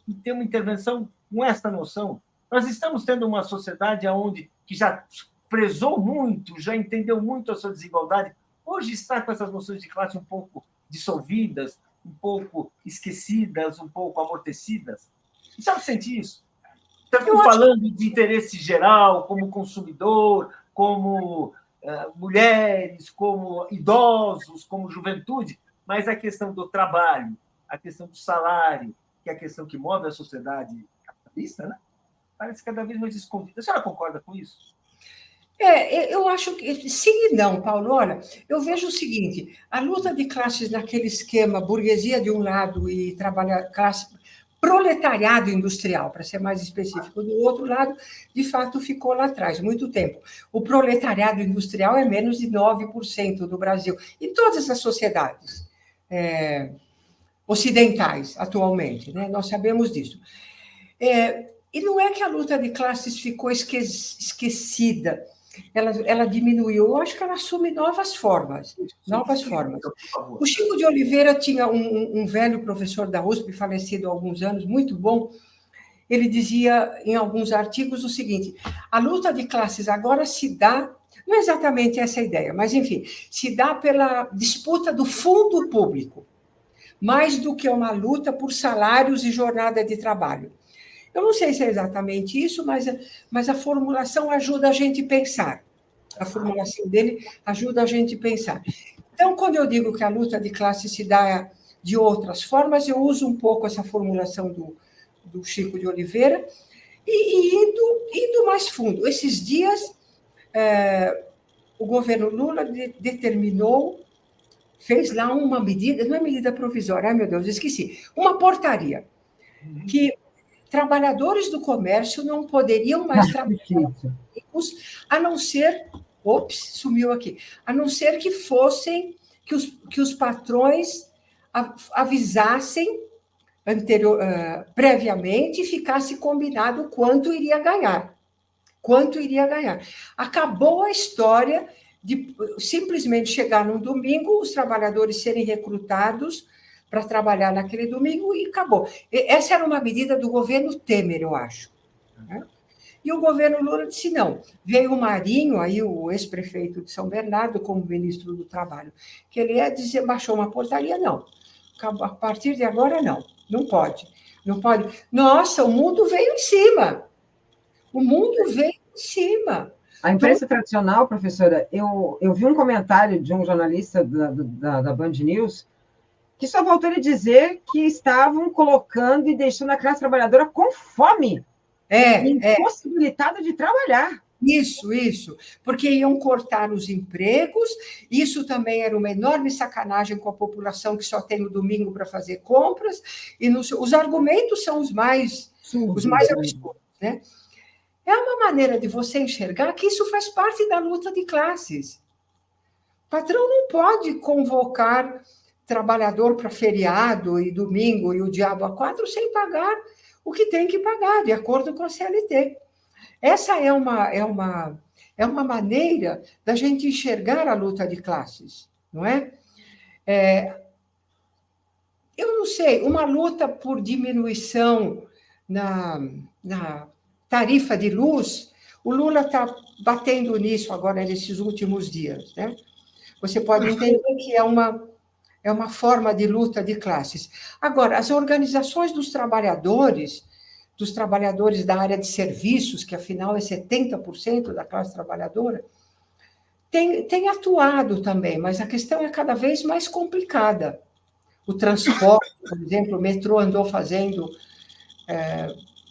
e ter uma intervenção com esta noção. Nós estamos tendo uma sociedade que já prezou muito, já entendeu muito a sua desigualdade, hoje está com essas noções de classe um pouco dissolvidas, um pouco esquecidas, um pouco amortecidas. E sabe sentir isso? Estamos falando de interesse geral, como consumidor, como mulheres, como idosos, como juventude, mas a questão do trabalho, a questão do salário, que é a questão que move a sociedade capitalista, né? Parece cada vez mais escondida. A senhora concorda com isso?
Eu acho que sim e não, Paulo. Olha, eu vejo o seguinte: a luta de classes naquele esquema burguesia de um lado e classe proletariado industrial, para ser mais específico, do outro lado, de fato, ficou lá atrás, muito tempo. O proletariado industrial é menos de 9% do Brasil, em todas as sociedades ocidentais, atualmente, né? Nós sabemos disso. E não é que a luta de classes ficou esquecida, ela diminuiu, eu acho que ela assume novas formas. O Chico de Oliveira tinha um velho professor da USP, falecido há alguns anos, muito bom. Ele dizia em alguns artigos o seguinte: a luta de classes agora se dá, não é exatamente essa a ideia, mas, enfim, se dá pela disputa do fundo público, mais do que uma luta por salários e jornada de trabalho. Eu não sei se é exatamente isso, mas a formulação ajuda a gente a pensar. A formulação dele ajuda a gente a pensar. Então, quando eu digo que a luta de classe se dá de outras formas, eu uso um pouco essa formulação do Chico de Oliveira e indo mais fundo. Esses dias, o governo Lula determinou, fez lá uma medida, não é medida provisória, ai meu Deus, esqueci, uma portaria, que trabalhadores do comércio não poderiam mais trabalhar a não ser, sumiu aqui, a não ser que fossem, que os patrões avisassem previamente e ficasse combinado quanto iria ganhar. Acabou a história de simplesmente chegar num domingo, os trabalhadores serem recrutados para trabalhar naquele domingo e acabou. Essa era uma medida do governo Temer, eu acho. Né? E o governo Lula disse não. Veio o Marinho, aí o ex-prefeito de São Bernardo, como ministro do Trabalho, que ele baixou uma portaria, não. A partir de agora, não pode. Nossa, o mundo veio em cima.
A imprensa tradicional, professora, eu vi um comentário de um jornalista da Band News que só voltou a dizer que estavam colocando e deixando a classe trabalhadora com fome, impossibilitada de trabalhar.
Isso, porque iam cortar os empregos, isso também era uma enorme sacanagem com a população que só tem o domingo para fazer compras, e os argumentos são os mais absurdos, né? É uma maneira de você enxergar que isso faz parte da luta de classes. O patrão não pode convocar trabalhador para feriado e domingo e o diabo a quatro sem pagar o que tem que pagar, de acordo com a CLT. Essa é uma maneira da gente enxergar a luta de classes, não é? Eu não sei, uma luta por diminuição na tarifa de luz, o Lula está batendo nisso agora, nesses últimos dias, né? Você pode entender que é uma forma de luta de classes. Agora, as organizações dos trabalhadores da área de serviços, que afinal é 70% da classe trabalhadora, têm atuado também, mas a questão é cada vez mais complicada. O transporte, por exemplo, o metrô andou fazendo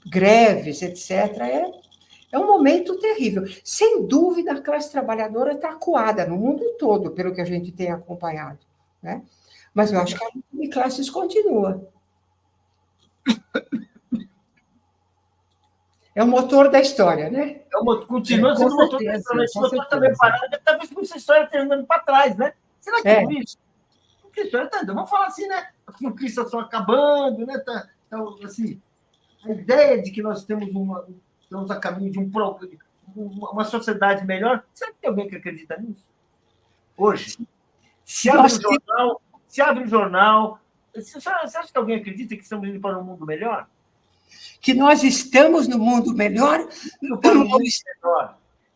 greves, etc., é um momento terrível. Sem dúvida, a classe trabalhadora está acuada no mundo todo, pelo que a gente tem acompanhado, né? Mas eu acho que a luta de classes continua. É o motor da história, né?
Continua sendo o motor da história. Se o motor está bem parado, talvez por essa história esteja andando para trás, né? Será que é por isso? Porque a história está andando. Vamos falar assim, né? As conquistas estão acabando, né? Assim, a ideia de que nós estamos a caminho de uma sociedade melhor, será que tem alguém que acredita nisso? Hoje. Se abre o jornal. Você acha que alguém acredita que estamos indo para um mundo melhor?
Que nós estamos no mundo melhor?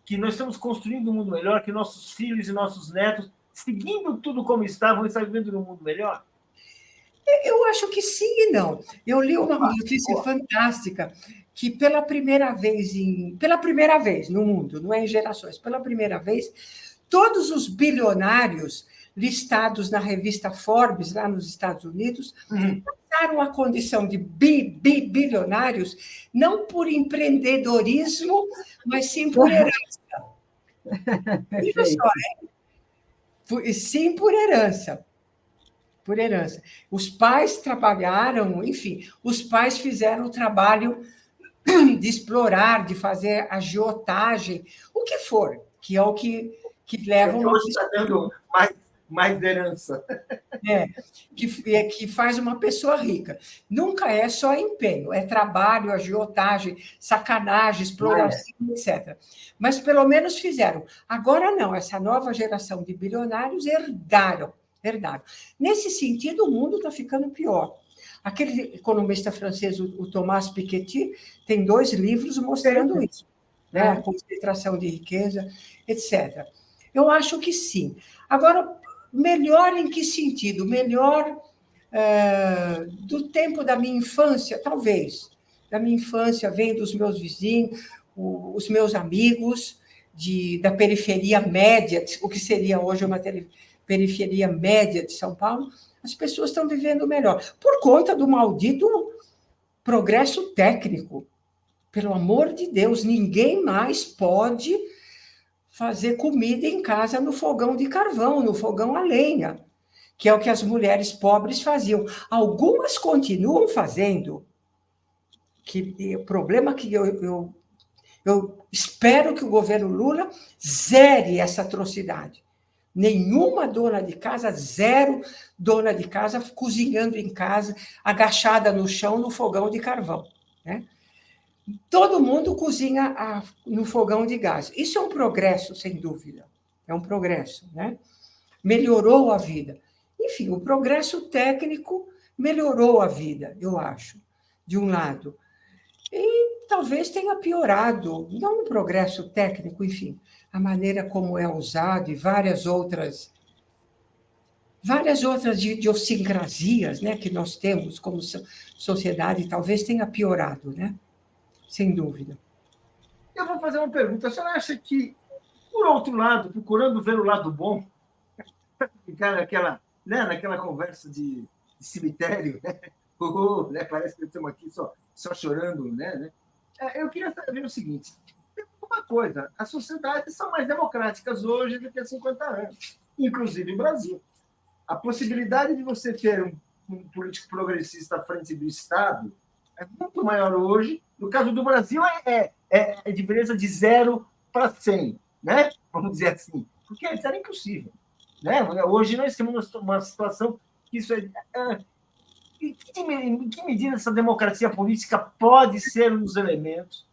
Que nós estamos construindo um mundo melhor, que nossos filhos e nossos netos, seguindo tudo como está, vão estar vivendo num mundo melhor?
Eu acho que sim e não. Eu li uma notícia fantástica que pela primeira vez no mundo, não é em gerações, pela primeira vez, todos os bilionários listados na revista Forbes, lá nos Estados Unidos, passaram a condição de bilionários, não por empreendedorismo, mas sim por herança. Veja só, sim por herança. Por herança. Os pais trabalharam, enfim, os pais fizeram o trabalho de explorar, de fazer a agiotagem, o que for, que é o que leva uma
pessoa... Está dando mais herança.
Que faz uma pessoa rica. Nunca é só empenho, é trabalho, agiotagem, sacanagem, exploração, etc. Mas pelo menos fizeram. Agora não, essa nova geração de bilionários herdaram. Nesse sentido, o mundo está ficando pior. Aquele economista francês, o Thomas Piketty, tem 2 livros mostrando isso, né? A concentração de riqueza, etc. Eu acho que sim. Agora, melhor em que sentido? Melhor do tempo da minha infância, talvez. Da minha infância, vendo os meus vizinhos, os meus amigos da periferia média, o que seria hoje uma periferia média de São Paulo, as pessoas estão vivendo melhor, por conta do maldito progresso técnico. Pelo amor de Deus, ninguém mais pode fazer comida em casa no fogão de carvão, no fogão a lenha, que é o que as mulheres pobres faziam. Algumas continuam fazendo. O problema é que eu espero que o governo Lula zere essa atrocidade. Nenhuma dona de casa, 0 dona de casa cozinhando em casa, agachada no chão, no fogão de carvão, né? Todo mundo cozinha no fogão de gás. Isso é um progresso, sem dúvida. É um progresso, né? Melhorou a vida. Enfim, o progresso técnico melhorou a vida, eu acho, de um lado. E talvez tenha piorado, não o progresso técnico, enfim, a maneira como é usado e várias outras idiosincrasias, né, que nós temos como sociedade, talvez tenha piorado, né? Sem dúvida.
Eu vou fazer uma pergunta. A senhora acha que, por outro lado, procurando ver o lado bom, ficar naquela conversa de cemitério, né? Parece que estamos aqui só chorando, né? Eu queria saber o seguinte: uma coisa, as sociedades são mais democráticas hoje do que há 50 anos, inclusive o Brasil. A possibilidade de você ter um político progressista à frente do Estado é muito maior hoje. No caso do Brasil, é diferença de 0 para 100, né? Vamos dizer assim, porque isso era impossível, né? Hoje nós temos uma situação que isso em que medida essa democracia política pode ser um dos elementos,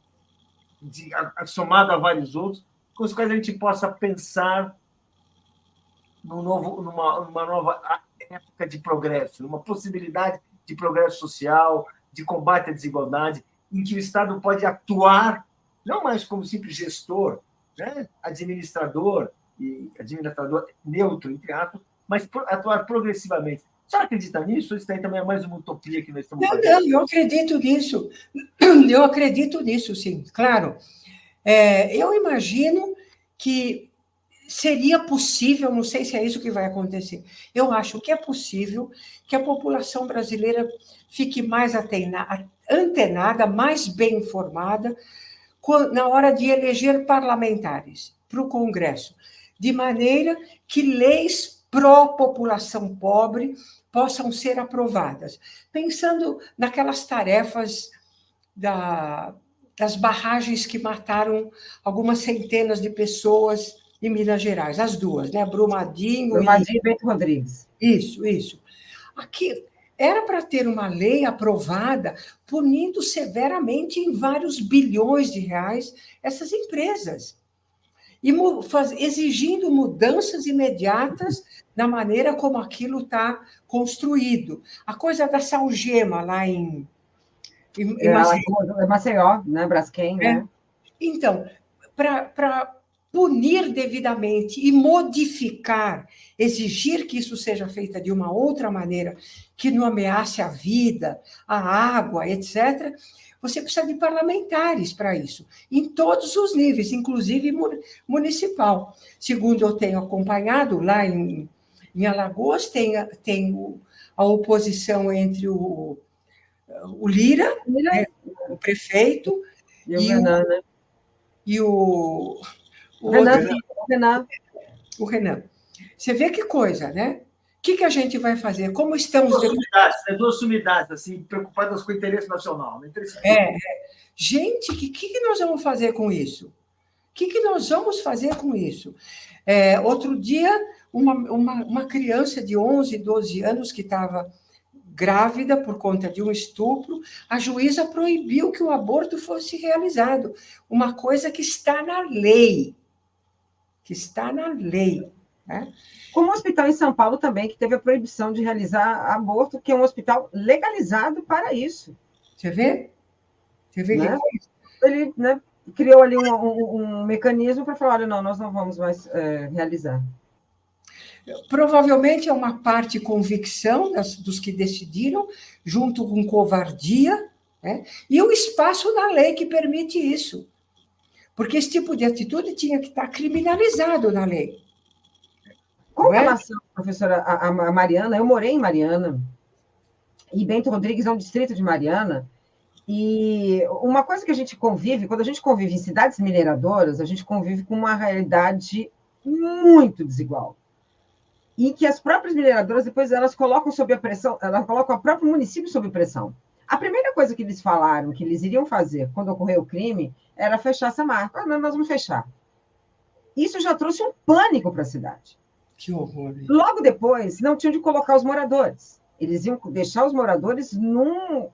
somado a vários outros, com os quais a gente possa pensar numa nova época de progresso, numa possibilidade de progresso social, de combate à desigualdade, em que o Estado pode atuar, não mais como simples gestor, né? administrador neutro, entre aspas, mas atuar progressivamente. Você acredita nisso? Isso aí também é mais uma utopia que nós estamos fazendo?
Não, eu acredito nisso. Eu acredito nisso, sim, claro. Eu imagino que seria possível, não sei se é isso que vai acontecer, eu acho que é possível que a população brasileira fique mais antenada, mais bem informada, na hora de eleger parlamentares para o Congresso, de maneira que leis pró-população pobre possam ser aprovadas, pensando naquelas tarefas das barragens que mataram algumas centenas de pessoas em Minas Gerais, as duas, né? Brumadinho
e Bento Rodrigues.
Isso. Aqui era para ter uma lei aprovada punindo severamente em vários bilhões de reais essas empresas e exigindo mudanças imediatas na maneira como aquilo está construído. A coisa da Salgema lá em
Maceió, né? Braskem, né?
Então, para punir devidamente e modificar, exigir que isso seja feito de uma outra maneira, que não ameace a vida, a água, etc., você precisa de parlamentares para isso, em todos os níveis, inclusive municipal. Segundo eu tenho acompanhado, lá em Alagoas, tem a oposição entre o Lira, né, o prefeito, e o Renan. Você vê que coisa, né? O que a gente vai fazer? Como estão os
deputados? Duas sumidades, assim, preocupadas com o interesse nacional.
Gente, o que nós vamos fazer com isso? O que nós vamos fazer com isso? Outro dia, uma criança de 11, 12 anos que estava grávida por conta de um estupro, a juíza proibiu que o aborto fosse realizado. Uma coisa que está na lei. Né?
Como o hospital em São Paulo também, que teve a proibição de realizar aborto, que é um hospital legalizado para isso.
Você vê?
Né? Ele, né, criou ali um mecanismo para falar, olha, não, nós não vamos mais realizar.
Provavelmente é uma parte convicção dos que decidiram, junto com covardia, né? E o espaço na lei que permite isso. Porque esse tipo de atitude tinha que estar criminalizado na lei.
Com relação, professora, a Mariana, eu morei em Mariana, e Bento Rodrigues é um distrito de Mariana, e uma coisa que a gente convive, quando a gente convive em cidades mineradoras, a gente convive com uma realidade muito desigual. E que as próprias mineradoras, depois, elas colocam sob a pressão, elas colocam o próprio município sob pressão. A primeira coisa que eles falaram que eles iriam fazer quando ocorreu o crime era fechar essa marca. Não, nós vamos fechar. Isso já trouxe um pânico para a cidade.
Que horror.
Logo depois, não tinham de colocar os moradores. Eles iam deixar os moradores num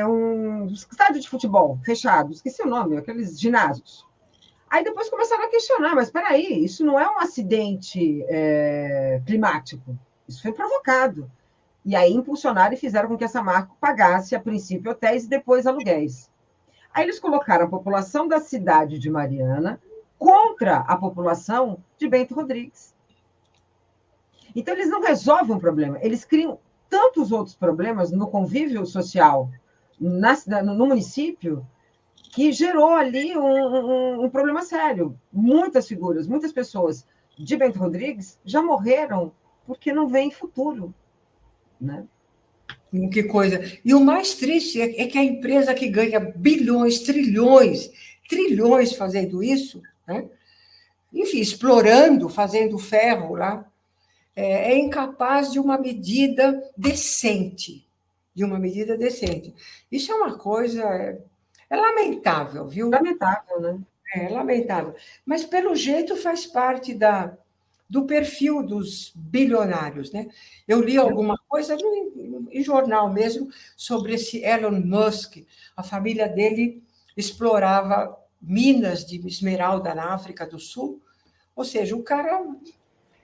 um estádio de futebol fechado, esqueci o nome, aqueles ginásios. Aí depois começaram a questionar, mas espera aí, isso não é um acidente climático, isso foi provocado. E aí impulsionaram e fizeram com que essa marca pagasse, a princípio, hotéis e depois aluguéis. Aí eles colocaram a população da cidade de Mariana contra a população de Bento Rodrigues. Então, eles não resolvem um problema, eles criam tantos outros problemas no convívio social no município, que gerou ali um problema sério. Muitas figuras, muitas pessoas de Bento Rodrigues já morreram porque não veem futuro. Né?
Que coisa. E o mais triste é que a empresa que ganha bilhões, trilhões fazendo isso, né? Enfim, explorando, fazendo ferro lá, é incapaz de uma medida decente. Isso é uma coisa... É lamentável, viu?
Lamentável, né?
É lamentável. Mas, pelo jeito, faz parte do perfil dos bilionários, né? Eu li alguma coisa em jornal mesmo sobre esse Elon Musk. A família dele explorava minas de esmeralda na África do Sul. Ou seja, o cara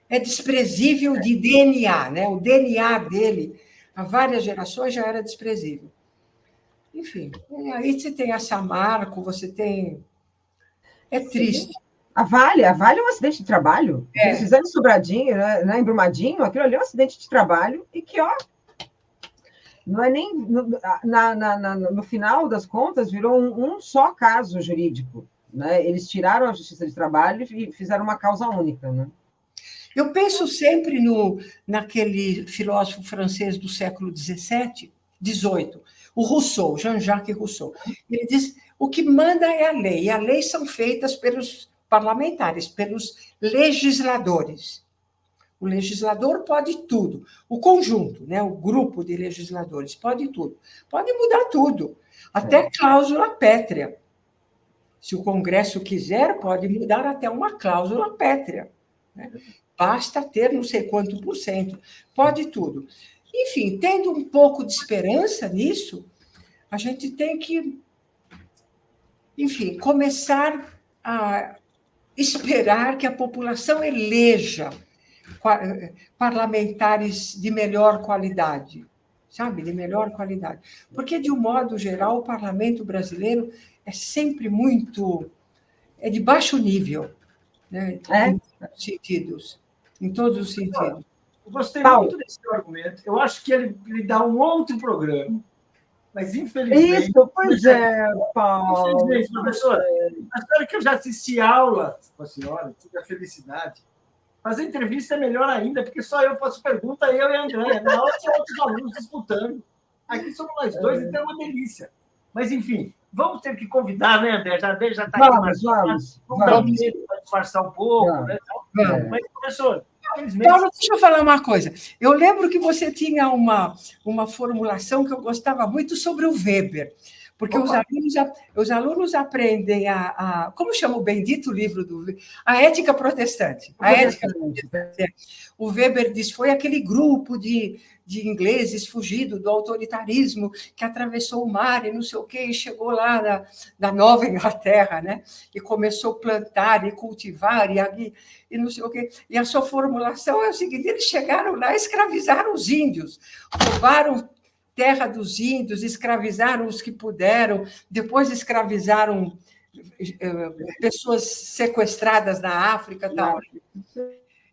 é desprezível de DNA, né? O DNA dele, há várias gerações, já era desprezível. Enfim, aí você tem a Samarco, você tem... É triste.
A Vale é um acidente de trabalho. Eles fizeram em Sobradinho, né, em Brumadinho, aquilo ali é um acidente de trabalho e que, não é nem... No final das contas, virou um só caso jurídico. né? Eles tiraram a justiça de trabalho e fizeram uma causa única, né?
Eu penso sempre naquele filósofo francês do século XVII, XVIII, o Rousseau, Jean-Jacques Rousseau. Ele diz: o que manda é a lei, e a lei são feitas pelos parlamentares, pelos legisladores. O legislador pode tudo. O conjunto, né, o grupo de legisladores pode tudo. Pode mudar tudo, até cláusula pétrea. Se o Congresso quiser, pode mudar até uma cláusula pétrea, né? Basta ter não sei quanto por cento, pode tudo. Enfim, tendo um pouco de esperança nisso, a gente tem que, enfim, começar a esperar que a população eleja parlamentares de melhor qualidade, sabe? De melhor qualidade. Porque, de um modo geral, o parlamento brasileiro é sempre muito... é de baixo nível, né? Em todos os sentidos. Em todos os sentidos.
Eu gostei muito desse argumento. Eu acho que ele dá um outro programa, mas infelizmente...
Isso, pois é, Paulo.
Infelizmente, professora, a senhora que eu já assisti aula com a senhora, tive a felicidade. Fazer entrevista é melhor ainda, porque só eu faço pergunta, eu e a Andréia. Na aula tinha outros alunos disputando. Aqui somos nós dois, então é uma delícia. Mas, enfim, vamos ter que convidar, né, André? Já está aqui.
Vamos
dar um tempo para disfarçar um pouco, né? Mas, professor, infelizmente...
Paulo, deixa eu falar uma coisa. Eu lembro que você tinha uma formulação que eu gostava muito sobre o Weber, porque os alunos aprendem como chama o bendito livro do Weber? A Ética Protestante. O Weber diz, foi aquele grupo de ingleses fugido do autoritarismo que atravessou o mar e não sei o quê, e chegou lá na Nova Inglaterra, né? E começou a plantar e cultivar e não sei o quê. E a sua formulação é o seguinte: eles chegaram lá, escravizaram os índios, roubaram terra dos índios, escravizaram os que puderam, depois escravizaram pessoas sequestradas na África e tal.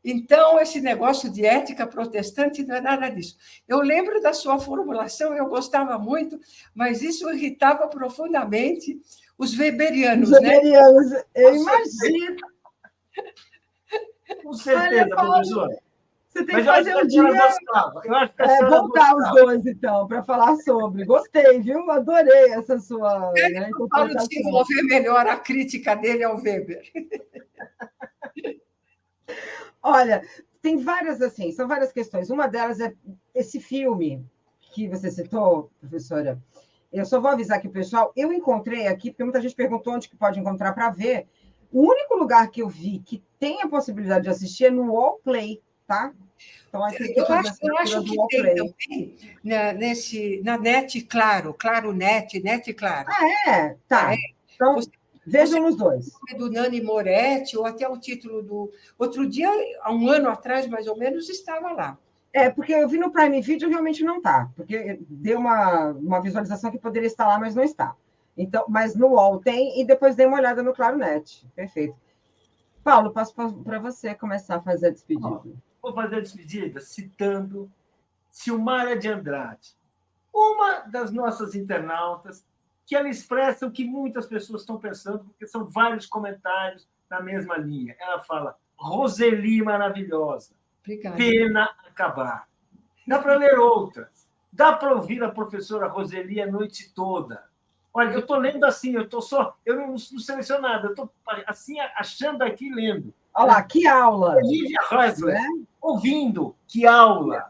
Então, esse negócio de ética protestante não é nada disso. Eu lembro da sua formulação, eu gostava muito, mas isso irritava profundamente os weberianos.
Os weberianos, né? Eu imagino.
Com certeza, professora.
Você tem que fazer um dia... voltar os dois, então, para falar sobre. Gostei, viu? Adorei essa sua...
Né, Paulo desenvolver melhor a crítica dele ao Weber.
Olha, tem várias, assim, são várias questões. Uma delas é esse filme que você citou, professora. Eu só vou avisar aqui o pessoal, eu encontrei aqui, porque muita gente perguntou onde que pode encontrar para ver. O único lugar que eu vi que tem a possibilidade de assistir é no Wallplay, tá? Então,
eu acho que tem também na NET, claro NET, claro.
Ah, é? Tá. Então, vejam nos dois.
Do Nani Moretti, ou até o título do... Outro dia, há um ano atrás, mais ou menos, estava lá.
Porque eu vi no Prime Video, realmente não está, porque deu uma visualização que poderia estar lá, mas não está. Então, mas no UOL tem, e depois dei uma olhada no Claro Net. Perfeito. Paulo, passo para você começar a fazer a despedida.
Vou fazer a despedida citando Silmara de Andrade, uma das nossas internautas, que ela expressa o que muitas pessoas estão pensando, porque são vários comentários na mesma linha. Ela fala: Roseli maravilhosa,
obrigada.
Pena acabar. Dá para ler outras. Dá para ouvir a professora Roseli a noite toda. Olha, eu estou lendo assim, eu não seleciono nada, eu estou assim, achando aqui, lendo.
Olha lá, que aula!
Olivia Rosler, né? Ouvindo, que aula!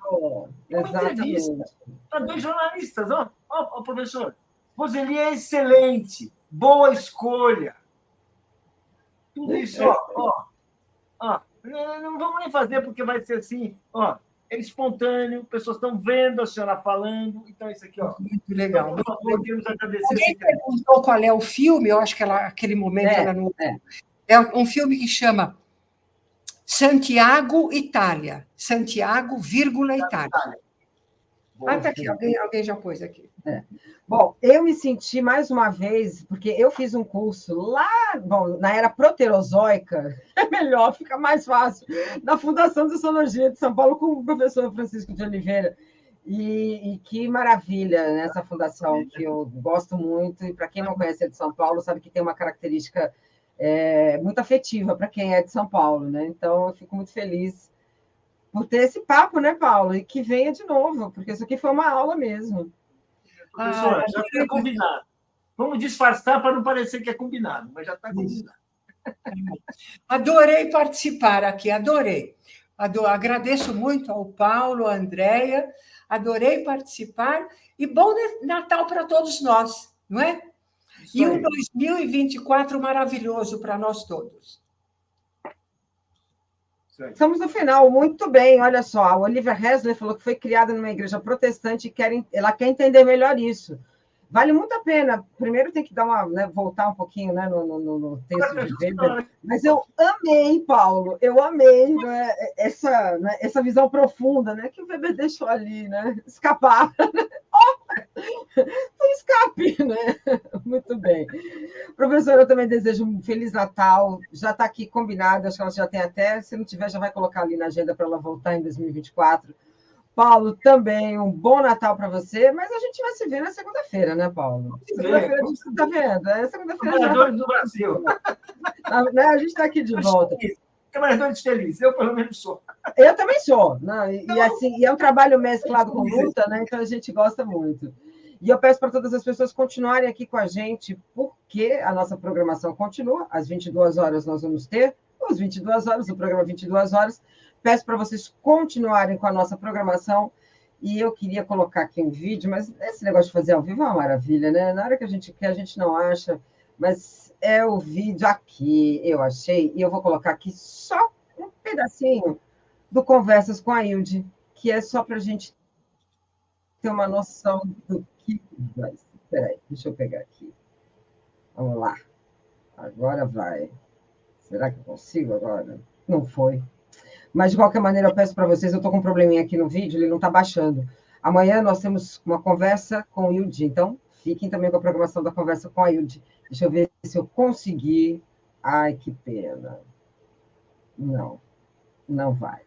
Exatamente.
Para dois jornalistas, professor. Roseli é excelente, boa escolha. Tudo isso, não vamos nem fazer, porque vai ser assim, é espontâneo, pessoas estão vendo a senhora falando, então isso aqui,
muito legal.
Então, por favor, queremos agradecer.
Alguém perguntou qual é o filme, eu acho que aquele momento ela não... É um filme que chama Santiago, Itália. Santiago, Itália. Está aqui, alguém já pôs aqui.
Bom, eu me senti mais uma vez, porque eu fiz um curso lá, na era proterozoica, é melhor, fica mais fácil, na Fundação de Sociologia de São Paulo, com o professor Francisco de Oliveira. E que maravilha nessa fundação, que eu gosto muito, e para quem não conhece a de São Paulo, sabe que tem uma característica muito afetiva para quem é de São Paulo, né? Então, eu fico muito feliz por ter esse papo, né, Paulo? E que venha de novo, porque isso aqui foi uma aula mesmo.
Professora, já está combinado. Vamos disfarçar para não parecer que é combinado, mas já está combinado.
Adorei participar aqui, adorei. Agradeço muito ao Paulo, à Andréia, adorei participar e bom Natal para todos nós, não é? E um 2024 maravilhoso para nós todos.
Estamos no final, muito bem. Olha só, a Olivia Hessler falou que foi criada numa igreja protestante e ela quer entender melhor isso. Vale muito a pena. Primeiro tem que dar voltar um pouquinho, né, no texto de Weber. Mas eu amei, Paulo, eu amei, né, essa visão profunda, né, que o Weber deixou ali, né, escapar. Foi escape, né? Muito bem. Professora, eu também desejo um Feliz Natal. Já está aqui combinado, acho que ela já tem até, se não tiver, já vai colocar ali na agenda para ela voltar em 2024. Paulo, também um bom Natal para você, mas a gente vai se ver na segunda-feira, né, Paulo? Segunda-feira a gente está vendo. Segunda-feira
Trabalhadores do Brasil.
A gente está aqui de volta.
Trabalhadores felizes, eu pelo menos sou.
Eu também sou, né? E é um trabalho mesclado com luta, né? Então a gente gosta muito. E eu peço para todas as pessoas continuarem aqui com a gente, porque a nossa programação continua. Às 22 horas nós vamos ter, às 22 horas, o programa 22 horas. Peço para vocês continuarem com a nossa programação. E eu queria colocar aqui um vídeo, mas esse negócio de fazer ao vivo é uma maravilha, né? Na hora que a gente quer, a gente não acha, mas é o vídeo aqui, eu achei, e eu vou colocar aqui só um pedacinho do Conversas com a Hilde, que é só para a gente ter uma noção do que vai. Espera aí, deixa eu pegar aqui. Vamos lá. Agora vai. Será que eu consigo agora? Não foi. Mas, de qualquer maneira, eu peço para vocês, eu estou com um probleminha aqui no vídeo, ele não está baixando. Amanhã nós temos uma conversa com o Hilde, então fiquem também com a programação da conversa com a Hilde. Deixa eu ver se eu consegui. Ai, que pena. Não vai.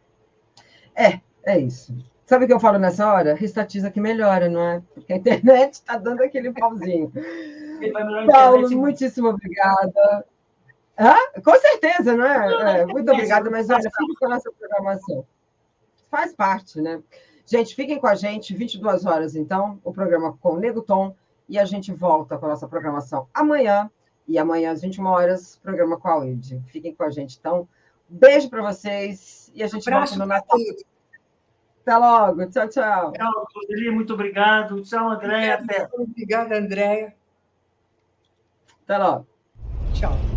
É isso. Sabe o que eu falo nessa hora? Restatiza que melhora, não é? Porque a internet está dando aquele pauzinho. Paulo, muitíssimo obrigada. Com certeza, não é? Muito obrigada, mas olha, fique com a nossa programação. Faz parte, né? Gente, fiquem com a gente, 22 horas, então, o programa com o Nego Tom, e a gente volta com a nossa programação amanhã, e amanhã às 21 horas, programa com a Wilde. Fiquem com a gente, então. Beijo para vocês, e a gente volta no Natal. Até logo, tchau, tchau.
Tchau, Roseli, muito obrigado. Tchau, Andréia.
Obrigada, Andréia.
Até logo.
Tchau.